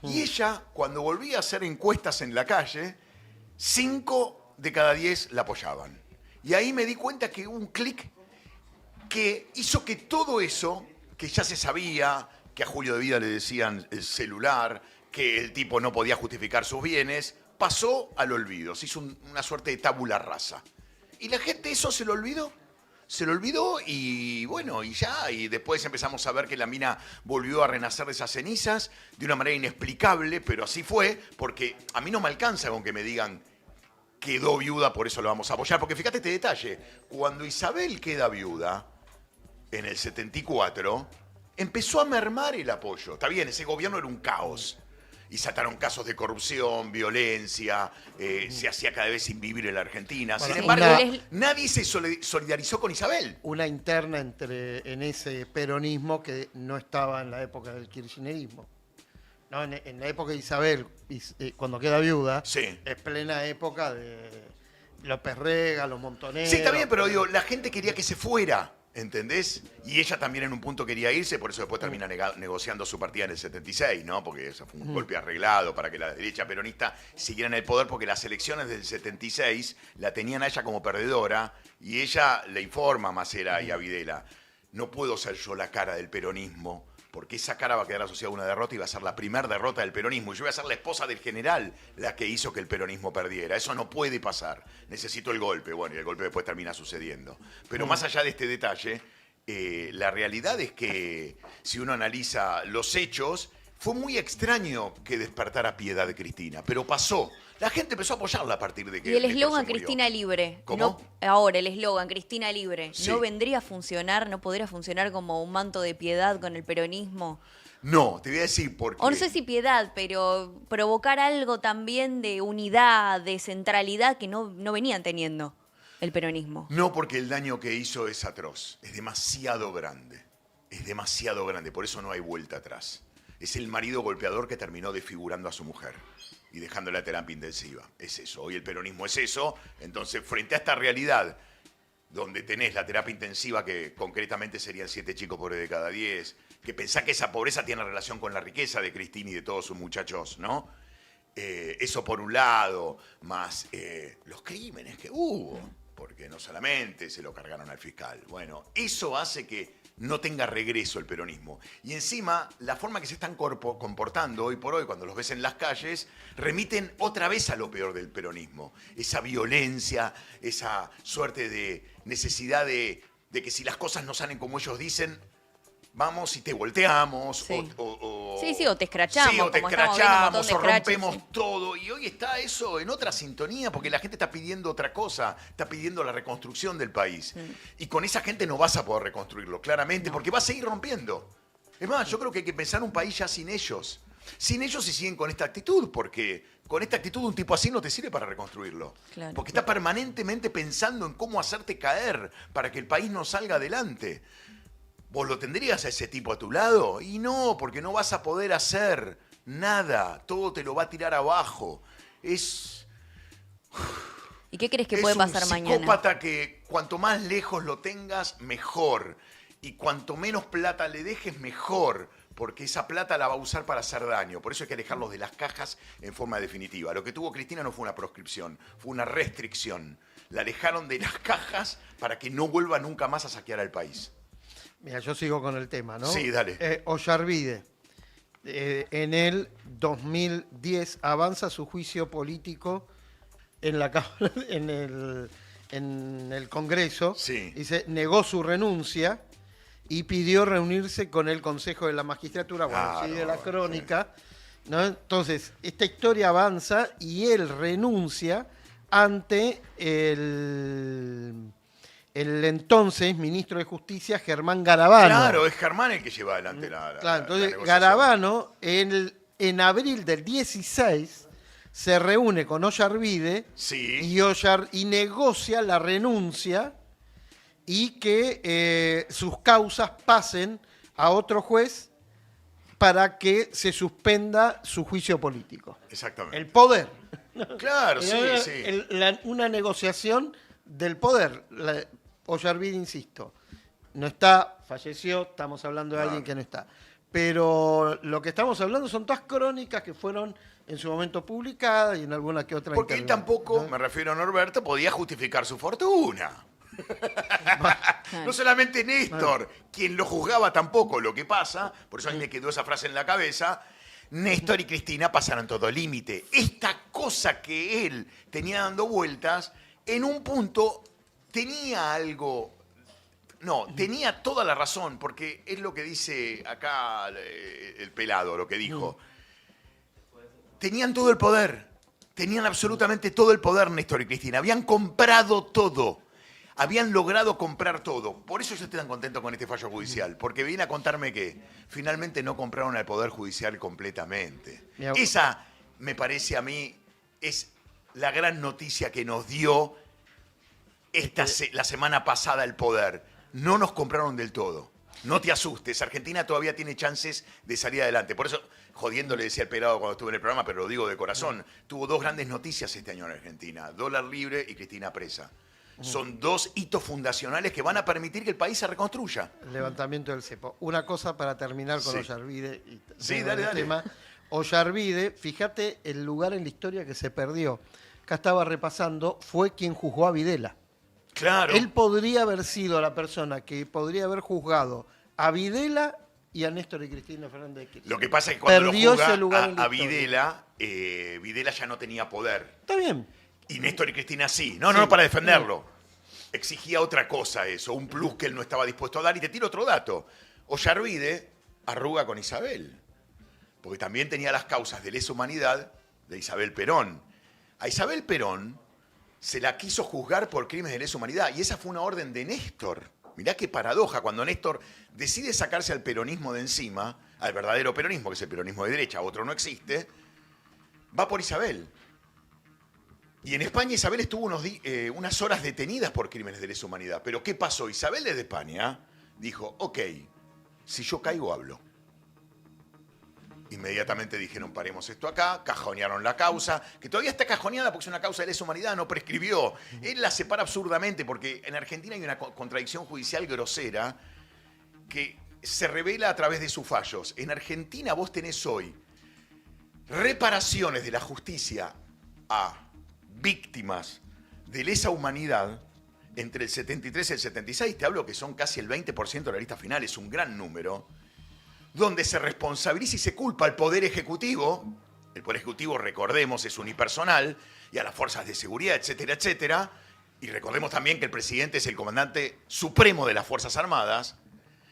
Speaker 2: Y ella, cuando volvía a hacer encuestas en la calle, 5 de cada 10 la apoyaban. Y ahí me di cuenta que hubo un clic que hizo que todo eso, que ya se sabía, que a Julio de Vida le decían el celular, que el tipo no podía justificar sus bienes, pasó al olvido. Se hizo una suerte de tabula rasa. Y la gente eso se lo olvidó. Se lo olvidó y bueno, y ya. Y después empezamos a ver que la mina volvió a renacer de esas cenizas de una manera inexplicable, pero así fue, porque a mí no me alcanza con que me digan quedó viuda, por eso lo vamos a apoyar. Porque fíjate este detalle, cuando Isabel queda viuda, en el 74, empezó a mermar el apoyo. Está bien, ese gobierno era un caos. Y saltaron casos de corrupción, violencia, se hacía cada vez invivir en la Argentina. Sin embargo, nadie se solidarizó con Isabel.
Speaker 4: Una interna en ese peronismo que no estaba en la época del kirchnerismo. No, en la época de Isabel, cuando queda viuda,
Speaker 2: sí,
Speaker 4: es plena época de López Rega, los Montoneros.
Speaker 2: Sí, está bien, pero digo, la gente quería que se fuera. ¿Entendés? Y ella también en un punto quería irse, por eso después termina negociando su partida en el 76, ¿no? Porque eso fue un golpe arreglado para que la derecha peronista siguiera en el poder, porque las elecciones del 76 la tenían a ella como perdedora, y ella le informa a Macera y a Videla, no puedo ser yo la cara del peronismo, porque esa cara va a quedar asociada a una derrota y va a ser la primera derrota del peronismo. Y yo voy a ser la esposa del general la que hizo que el peronismo perdiera. Eso no puede pasar. Necesito el golpe. Bueno, y el golpe después termina sucediendo. Pero más allá de este detalle, la realidad es que si uno analiza los hechos, fue muy extraño que despertara piedad de Cristina, pero pasó. La gente empezó a apoyarla a partir de que
Speaker 3: Y el
Speaker 2: Néstor
Speaker 3: eslogan
Speaker 2: se murió.
Speaker 3: Cristina Libre.
Speaker 2: ¿Cómo?
Speaker 3: Ahora, el eslogan Cristina Libre.
Speaker 2: Sí.
Speaker 3: ¿No vendría a funcionar, no podría funcionar como un manto de piedad con el peronismo?
Speaker 2: No, te voy a decir por qué.
Speaker 3: O no sé si piedad, pero provocar algo también de unidad, de centralidad que no venían teniendo el peronismo.
Speaker 2: No, porque el daño que hizo es atroz. Es demasiado grande. Es demasiado grande. Por eso no hay vuelta atrás. Es el marido golpeador que terminó desfigurando a su mujer y dejándola a terapia intensiva. Es eso. Hoy el peronismo es eso. Entonces, frente a esta realidad, donde tenés la terapia intensiva, que concretamente serían 7 chicos pobres de cada 10, que pensá que esa pobreza tiene relación con la riqueza de Cristina y de todos sus muchachos, ¿no? Eso por un lado, más los crímenes que hubo, porque no solamente se lo cargaron al fiscal. Bueno, eso hace que no tenga regreso el peronismo. Y encima, la forma que se están comportando hoy por hoy, cuando los ves en las calles, remiten otra vez a lo peor del peronismo. Esa violencia, esa suerte de necesidad de que si las cosas no salen como ellos dicen, vamos y te volteamos.
Speaker 3: Sí.
Speaker 2: O
Speaker 3: O te escrachamos.
Speaker 2: Sí, o te
Speaker 3: como estamos viendo un montón
Speaker 2: escrachamos,
Speaker 3: de
Speaker 2: o
Speaker 3: escraches,
Speaker 2: rompemos
Speaker 3: sí.
Speaker 2: todo. Y hoy está eso en otra sintonía, porque la gente está pidiendo otra cosa, está pidiendo la reconstrucción del país. Y con esa gente no vas a poder reconstruirlo, claramente, porque va a seguir rompiendo. Es más, yo creo que hay que pensar un país ya sin ellos. Sin ellos si siguen con esta actitud, porque con esta actitud un tipo así no te sirve para reconstruirlo.
Speaker 3: Claro.
Speaker 2: Porque está permanentemente pensando en cómo hacerte caer para que el país no salga adelante. ¿Vos lo tendrías a ese tipo a tu lado? Y no, porque no vas a poder hacer nada. Todo te lo va a tirar abajo. Es
Speaker 3: ¿Y qué crees que puede pasar
Speaker 2: un
Speaker 3: mañana?
Speaker 2: psicópata que cuanto más lejos lo tengas, mejor. Y cuanto menos plata le dejes, mejor. Porque esa plata la va a usar para hacer daño. Por eso hay que alejarlos de las cajas en forma definitiva. Lo que tuvo Cristina no fue una proscripción, fue una restricción. la alejaron de las cajas para que no vuelva nunca más a saquear al país.
Speaker 4: Mira, yo sigo con el tema, ¿no?
Speaker 2: Sí, dale.
Speaker 4: Ollarvide, en el 2010 avanza su juicio político en la Cámara, en el Congreso.
Speaker 2: Sí.
Speaker 4: Dice, negó su renuncia y pidió reunirse con el Consejo de la Magistratura. Bueno,
Speaker 2: Claro,
Speaker 4: sigue la crónica. ¿No? Entonces, esta historia avanza y él renuncia ante el entonces ministro de Justicia, Germán Garabano.
Speaker 2: Claro, es Germán el que lleva adelante la
Speaker 4: Claro, entonces
Speaker 2: negociación.
Speaker 4: Garabano en abril del 16 se reúne con Ollarvide
Speaker 2: Sí.
Speaker 4: y negocia la renuncia y que sus causas pasen a otro juez para que se suspenda su juicio político.
Speaker 2: Exactamente.
Speaker 4: El poder.
Speaker 2: Claro, sí,
Speaker 4: Era
Speaker 2: sí.
Speaker 4: una negociación del poder. Ollarvide, insisto, no está, falleció, estamos hablando de alguien que no está. Pero lo que estamos hablando son todas crónicas que fueron en su momento publicadas y en alguna que otra
Speaker 2: Porque él
Speaker 4: intervención,
Speaker 2: tampoco,
Speaker 4: ¿no?
Speaker 2: me refiero a Norberto, podía justificar su fortuna. No solamente Néstor, quien lo juzgaba tampoco. Lo que pasa, por eso a mí me quedó esa frase en la cabeza, Néstor y Cristina pasaron todo límite. Esta cosa que él tenía dando vueltas, en un punto tenía algo... No, tenía toda la razón, porque es lo que dice acá el pelado, lo que dijo. Tenían todo el poder, tenían absolutamente todo el poder Néstor y Cristina, habían comprado todo. Habían logrado comprar todo. Por eso yo estoy tan contento con este fallo judicial. Porque viene a contarme que finalmente no compraron al Poder Judicial completamente. Esa, me parece a mí, es la gran noticia que nos dio la semana pasada el Poder. No nos compraron del todo. No te asustes. Argentina todavía tiene chances de salir adelante. Por eso, jodiendo le decía al pelado cuando estuve en el programa, pero lo digo de corazón, tuvo dos grandes noticias este año en Argentina. Dólar libre y Cristina presa. Son dos hitos fundacionales que van a permitir que el país se reconstruya.
Speaker 4: El levantamiento del cepo. Una cosa para terminar con
Speaker 2: Sí.
Speaker 4: Ollarvide.
Speaker 2: Sí, dale, dale.
Speaker 4: Ollarvide, fíjate el lugar en la historia que se perdió. Acá estaba repasando, fue quien juzgó a Videla.
Speaker 2: Claro.
Speaker 4: Él podría haber sido la persona que podría haber juzgado a Videla y a Néstor y Cristina Fernández de Kirchner.
Speaker 2: Lo que pasa es que cuando
Speaker 4: Perdió
Speaker 2: lo juzga
Speaker 4: ese lugar en la
Speaker 2: a
Speaker 4: historia.
Speaker 2: Videla, Videla ya no tenía poder.
Speaker 4: Está bien.
Speaker 2: Y Néstor y Cristina sí. No, para defenderlo. Exigía otra cosa eso, un plus que él no estaba dispuesto a dar. Y te tiro otro dato. Ollarvide arruga con Isabel. Porque también tenía las causas de lesa humanidad de Isabel Perón. A Isabel Perón se la quiso juzgar por crímenes de lesa humanidad. Y esa fue una orden de Néstor. Mirá qué paradoja. Cuando Néstor decide sacarse al peronismo de encima, al verdadero peronismo, que es el peronismo de derecha, otro no existe, va por Isabel. Y en España Isabel estuvo unas horas detenidas por crímenes de lesa humanidad. Pero ¿qué pasó? Isabel desde España dijo, ok, si yo caigo, hablo. Inmediatamente dijeron, paremos esto acá, cajonearon la causa, que todavía está cajoneada porque es una causa de lesa humanidad, no prescribió. Él la separa absurdamente porque en Argentina hay una contradicción judicial grosera que se revela a través de sus fallos. En Argentina vos tenés hoy reparaciones de la justicia a víctimas de lesa humanidad entre el 73 y el 76, te hablo que son casi el 20% de la lista final, es un gran número, donde se responsabiliza y se culpa al Poder Ejecutivo. El Poder Ejecutivo, recordemos, es unipersonal, y a las fuerzas de seguridad, etcétera, etcétera. Y recordemos también que el presidente es el comandante supremo de las Fuerzas Armadas.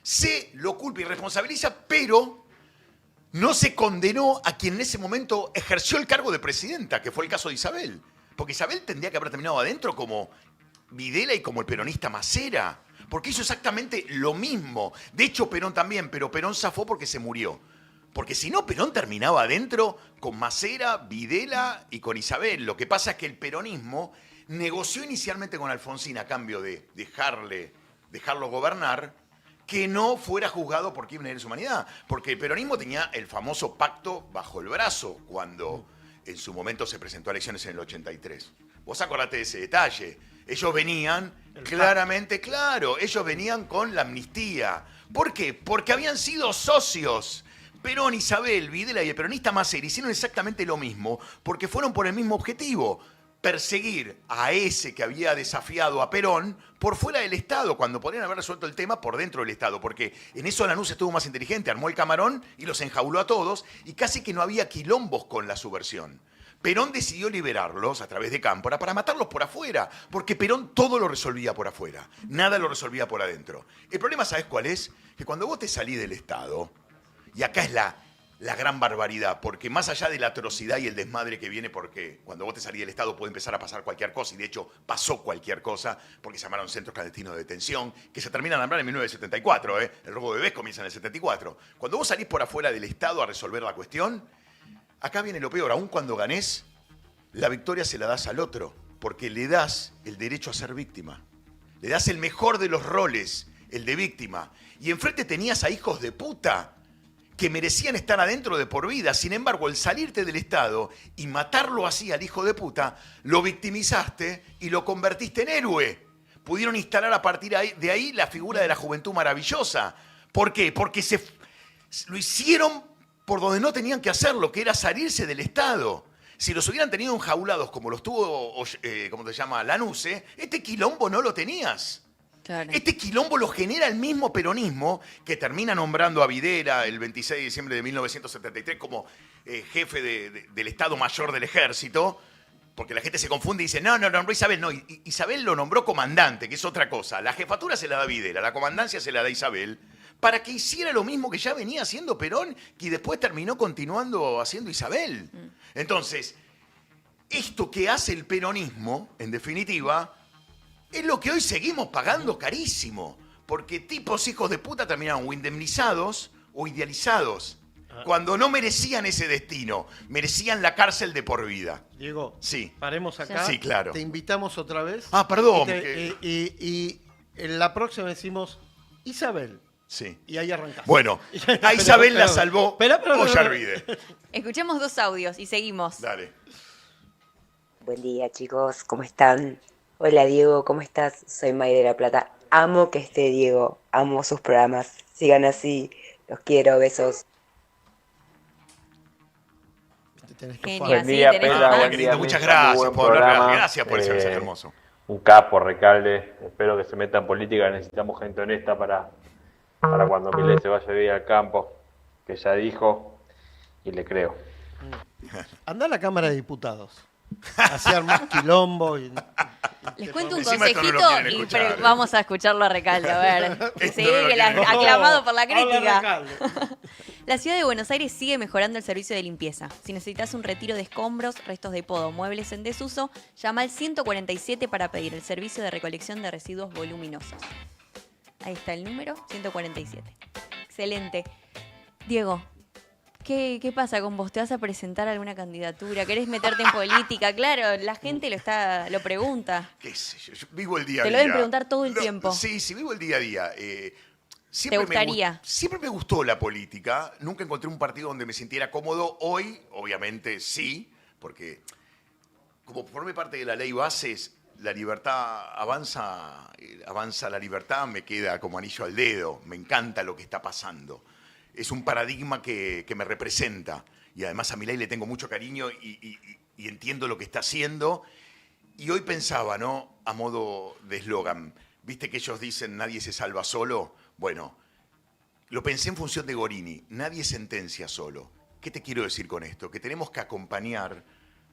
Speaker 2: Se lo culpa y responsabiliza, pero no se condenó a quien en ese momento ejerció el cargo de presidenta, que fue el caso de Isabel. Porque Isabel tendría que haber terminado adentro como Videla y como el peronista Macera. Porque hizo exactamente lo mismo. De hecho, Perón también, pero Perón zafó porque se murió. Porque si no, Perón terminaba adentro con Macera, Videla y con Isabel. Lo que pasa es que el peronismo negoció inicialmente con Alfonsín a cambio de dejarlo gobernar, que no fuera juzgado por crímenes de lesa humanidad. Porque el peronismo tenía el famoso pacto bajo el brazo cuando en su momento se presentó a elecciones en el 83. Vos acordate de ese detalle. Ellos venían, claramente, claro, ellos venían con la amnistía. ¿Por qué? Porque habían sido socios. Perón, Isabel, Videla y el peronista Macera hicieron exactamente lo mismo porque fueron por el mismo objetivo. perseguir a ese que había desafiado a Perón por fuera del Estado, cuando podrían haber resuelto el tema por dentro del Estado, porque en eso Lanús estuvo más inteligente, armó el camarón y los enjauló a todos, y casi que no había quilombos con la subversión. Perón decidió liberarlos a través de Cámpora para matarlos por afuera, porque Perón todo lo resolvía por afuera, nada lo resolvía por adentro. El problema, ¿sabes cuál es? Que cuando vos te salís del Estado, y acá es la gran barbaridad, porque más allá de la atrocidad y el desmadre que viene, porque cuando vos te salís del Estado puede empezar a pasar cualquier cosa, y de hecho pasó cualquier cosa, porque se llamaron centros clandestinos de detención, que se terminan de nombrar en 1974, el robo de bebés comienza en el 74. Cuando vos salís por afuera del Estado a resolver la cuestión, acá viene lo peor, aun cuando ganés, la victoria se la das al otro, porque le das el derecho a ser víctima. Le das el mejor de los roles, el de víctima. Y enfrente tenías a hijos de puta que merecían estar adentro de por vida. Sin embargo, el salirte del Estado y matarlo así al hijo de puta, lo victimizaste y lo convertiste en héroe. Pudieron instalar a partir de ahí la figura de la juventud maravillosa. ¿Por qué? Porque lo hicieron por donde no tenían que hacerlo, que era salirse del Estado. Si los hubieran tenido enjaulados como los tuvo, ¿cómo se llama? Lanús, este quilombo no lo tenías.
Speaker 3: Claro.
Speaker 2: Este quilombo lo genera el mismo peronismo que termina nombrando a Videla el 26 de diciembre de 1973 como jefe del Estado Mayor del Ejército, porque la gente se confunde y dice, no, Isabel, no, Isabel lo nombró comandante, que es otra cosa. La jefatura se la da Videla, la comandancia se la da Isabel, para que hiciera lo mismo que ya venía haciendo Perón y después terminó continuando haciendo Isabel. Entonces, esto que hace el peronismo, en definitiva, es lo que hoy seguimos pagando carísimo, porque tipos hijos de puta terminaron o indemnizados o idealizados, cuando no merecían ese destino, merecían la cárcel de por vida.
Speaker 4: Diego,
Speaker 2: Sí.
Speaker 4: paremos acá.
Speaker 2: Sí, claro.
Speaker 4: Te invitamos otra vez.
Speaker 2: Ah, perdón.
Speaker 4: Y en la próxima decimos Isabel.
Speaker 2: Sí.
Speaker 4: Y ahí arrancamos.
Speaker 2: Bueno, a Isabel la
Speaker 4: Pero-
Speaker 2: salvó
Speaker 4: pero-
Speaker 2: Ollarvide.
Speaker 3: Escuchemos 2 audios y seguimos.
Speaker 2: Dale.
Speaker 7: Buen día, chicos, ¿cómo están? Hola, Diego, ¿cómo estás? Soy May de La Plata. Amo que esté Diego, amo sus programas. Sigan así, los quiero, besos.
Speaker 4: Te tenés que
Speaker 3: Genial,
Speaker 4: jugar.
Speaker 3: sí,
Speaker 8: día,
Speaker 3: tenés
Speaker 8: Pela,
Speaker 3: razón.
Speaker 8: buen día,
Speaker 2: Muchas
Speaker 8: Mirta,
Speaker 2: gracias
Speaker 8: muy buen
Speaker 2: por hablar.
Speaker 8: programa.
Speaker 2: Gracias por ese mensaje hermoso.
Speaker 8: Un capo, Recalde. Espero que se meta en política. Necesitamos gente honesta para cuando Milei se vaya a vivir al campo, que ya dijo, y le creo.
Speaker 4: Andá a la Cámara de Diputados. Hacer más quilombo.
Speaker 3: Les cuento un
Speaker 2: Encima esto no lo
Speaker 3: consejito
Speaker 2: quieren
Speaker 3: y
Speaker 2: escuchar,
Speaker 3: vamos a escucharlo a Recalde, a ver.
Speaker 2: Esto
Speaker 3: Sí,
Speaker 2: no lo
Speaker 3: que
Speaker 2: quieren.
Speaker 3: aclamado por la
Speaker 4: Habla
Speaker 3: crítica.
Speaker 4: Recalde.
Speaker 3: La ciudad de Buenos Aires sigue mejorando el servicio de limpieza. Si necesitas un retiro de escombros, restos de poda o muebles en desuso, llama al 147 para pedir el servicio de recolección de residuos voluminosos. Ahí está el número, 147. Excelente. Diego, ¿qué pasa con vos? ¿Te vas a presentar a alguna candidatura? ¿Querés meterte en política? Claro, la gente lo pregunta.
Speaker 2: ¿Qué sé yo? Vivo el día a
Speaker 3: Te
Speaker 2: día.
Speaker 3: lo deben preguntar todo el tiempo.
Speaker 2: Sí, vivo el día a día.
Speaker 3: ¿Te gustaría?
Speaker 2: Siempre me gustó la política. Nunca encontré un partido donde me sintiera cómodo. Hoy, obviamente, sí, porque como forme parte de la ley bases, la libertad avanza la libertad, me queda como anillo al dedo. Me encanta lo que está pasando. Es un paradigma que me representa. Y además a Milei le tengo mucho cariño y entiendo lo que está haciendo. Y hoy pensaba, ¿no? A modo de eslogan, ¿viste que ellos dicen nadie se salva solo? Bueno, lo pensé en función de Gorini, nadie sentencia solo. ¿Qué te quiero decir con esto? Que tenemos que acompañar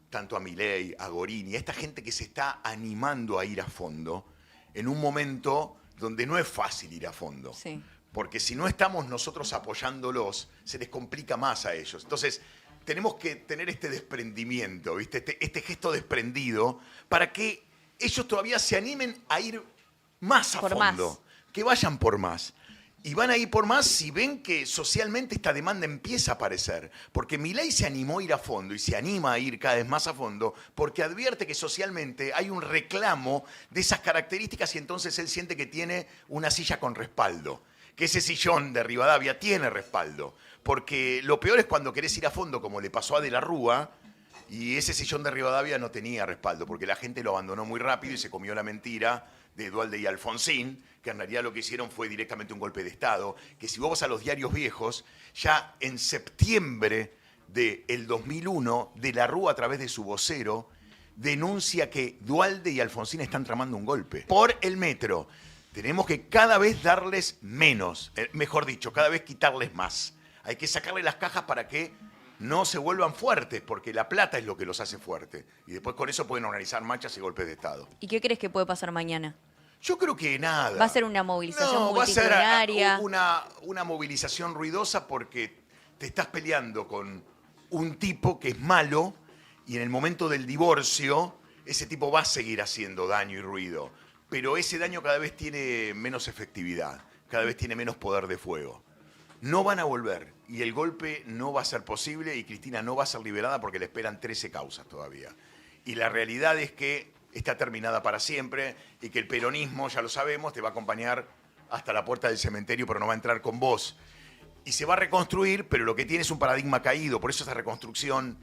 Speaker 2: tanto a Milei, a Gorini, a esta gente que se está animando a ir a fondo en un momento donde no es fácil ir a fondo.
Speaker 3: Sí.
Speaker 2: Porque si no estamos nosotros apoyándolos, se les complica más a ellos. Entonces, tenemos que tener este desprendimiento, ¿viste? Este gesto desprendido para que ellos todavía se animen a ir más a
Speaker 3: Por
Speaker 2: fondo.
Speaker 3: más.
Speaker 2: Que vayan por más. Y van a ir por más si ven que socialmente esta demanda empieza a aparecer. Porque Milei se animó a ir a fondo y se anima a ir cada vez más a fondo porque advierte que socialmente hay un reclamo de esas características y entonces él siente que tiene una silla con respaldo. Que ese sillón de Rivadavia tiene respaldo. Porque lo peor es cuando querés ir a fondo, como le pasó a De la Rúa, y ese sillón de Rivadavia no tenía respaldo, porque la gente lo abandonó muy rápido y se comió la mentira de Duhalde y Alfonsín, que en realidad lo que hicieron fue directamente un golpe de Estado, que si vos vas a los diarios viejos, ya en septiembre del 2001, De la Rúa a través de su vocero, denuncia que Duhalde y Alfonsín están tramando un golpe por el metro. Tenemos que cada vez darles menos, mejor dicho, cada vez quitarles más. Hay que sacarle las cajas para que no se vuelvan fuertes, porque la plata es lo que los hace fuertes. Y después con eso pueden organizar marchas y golpes de Estado.
Speaker 3: ¿Y qué crees que puede pasar mañana?
Speaker 2: Yo creo que nada.
Speaker 3: ¿Va a ser una movilización
Speaker 2: No, va a ser
Speaker 3: multitudinaria?
Speaker 2: una movilización ruidosa porque te estás peleando con un tipo que es malo y en el momento del divorcio ese tipo va a seguir haciendo daño y ruido. Pero ese daño cada vez tiene menos efectividad, cada vez tiene menos poder de fuego. No van a volver y el golpe no va a ser posible y Cristina no va a ser liberada porque le esperan 13 causas todavía. Y la realidad es que está terminada para siempre y que el peronismo, ya lo sabemos, te va a acompañar hasta la puerta del cementerio, pero no va a entrar con vos. Y se va a reconstruir, pero lo que tiene es un paradigma caído, por eso esa reconstrucción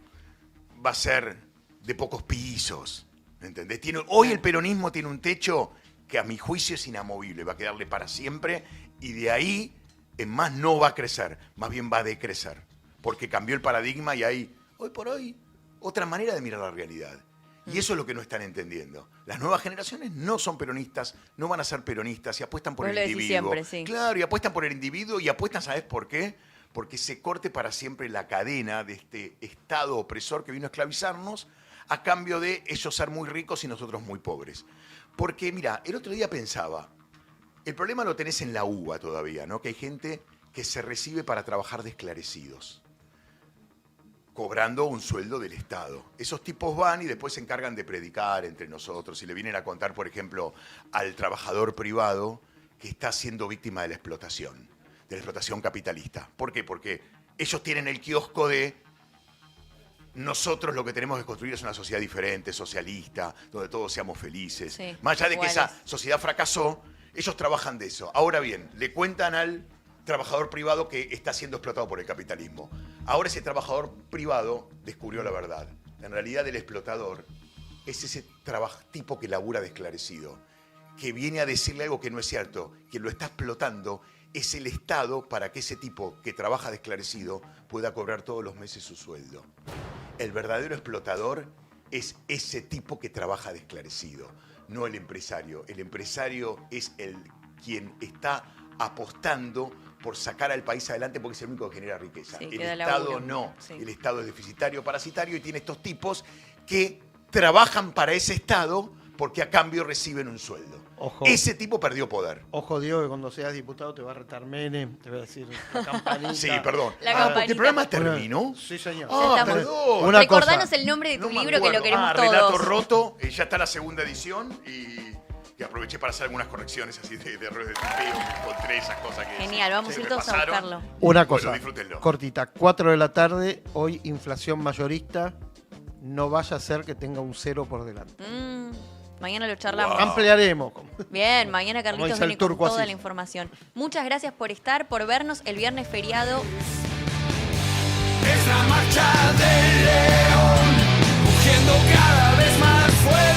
Speaker 2: va a ser de pocos pisos. ¿Entendés? Hoy el peronismo tiene un techo que a mi juicio es inamovible, va a quedarle para siempre y de ahí en más no va a crecer, más bien va a decrecer, porque cambió el paradigma y hay, hoy por hoy, otra manera de mirar la realidad. Y eso es lo que no están entendiendo. Las nuevas generaciones no son peronistas, no van a ser peronistas y apuestan por el individuo.
Speaker 3: Siempre, sí.
Speaker 2: Claro, y apuestan por el individuo y apuestan, ¿sabes por qué? Porque se corte para siempre la cadena de este Estado opresor que vino a esclavizarnos a cambio de ellos ser muy ricos y nosotros muy pobres. Porque, mira, el otro día pensaba, el problema lo tenés en la UBA todavía, ¿no? Que hay gente que se recibe para trabajar de esclarecidos, cobrando un sueldo del Estado. Esos tipos van y después se encargan de predicar entre nosotros y le vienen a contar, por ejemplo, al trabajador privado que está siendo víctima de la explotación capitalista. ¿Por qué? Porque ellos tienen el kiosco de nosotros lo que tenemos que construir es una sociedad diferente, socialista, donde todos seamos felices.
Speaker 3: Sí,
Speaker 2: más allá de que
Speaker 3: iguales.
Speaker 2: esa sociedad fracasó, ellos trabajan de eso. Ahora bien, le cuentan al trabajador privado que está siendo explotado por el capitalismo. Ahora ese trabajador privado descubrió la verdad. En realidad el explotador es ese tipo que labura de esclarecido, que viene a decirle algo que no es cierto. Quien lo está explotando es el Estado para que ese tipo que trabaja de esclarecido pueda cobrar todos los meses su sueldo. El verdadero explotador es ese tipo que trabaja de esclarecido, no el empresario. El empresario es quien está apostando por sacar al país adelante porque es el único que genera riqueza.
Speaker 3: Sí,
Speaker 2: el
Speaker 3: queda
Speaker 2: Estado
Speaker 3: laburo.
Speaker 2: no.
Speaker 3: Sí.
Speaker 2: El Estado es deficitario, parasitario y tiene estos tipos que trabajan para ese Estado porque a cambio reciben un sueldo.
Speaker 4: Ojo.
Speaker 2: Ese tipo perdió poder.
Speaker 4: Ojo, Diego, que cuando seas diputado te va a retar Menem, te va a decir la campanita.
Speaker 2: Sí, perdón.
Speaker 3: La
Speaker 2: Ah,
Speaker 3: campanita.
Speaker 2: ¿el programa terminó?
Speaker 4: Sí, señor.
Speaker 2: Ah,
Speaker 3: estamos.
Speaker 2: perdón.
Speaker 4: Una
Speaker 3: Recordanos
Speaker 4: cosa.
Speaker 3: el nombre de tu
Speaker 2: No me
Speaker 3: libro que lo
Speaker 2: acuerdo.
Speaker 3: queremos
Speaker 2: Relato
Speaker 3: todos.
Speaker 2: roto, ya está la segunda edición y aproveché para hacer algunas correcciones así de errores de tipeo, encontré esas cosas que
Speaker 3: Genial, vamos a
Speaker 2: se
Speaker 3: ir todos a
Speaker 2: repasaron.
Speaker 3: buscarlo.
Speaker 4: Una
Speaker 2: Bueno,
Speaker 4: cosa,
Speaker 2: disfrútenlo.
Speaker 4: cortita, 4 de la tarde, hoy inflación mayorista, no vaya a ser que tenga un 0 por delante.
Speaker 3: Mañana lo charlamos.
Speaker 2: Wow.
Speaker 4: Ampliaremos.
Speaker 3: Bien, mañana Carlitos
Speaker 4: dice el
Speaker 3: viene con
Speaker 4: turco
Speaker 3: toda
Speaker 4: así.
Speaker 3: la información. Muchas gracias por estar, por vernos el viernes feriado.
Speaker 9: Es la marcha del león, rugiendo cada vez más fuerte.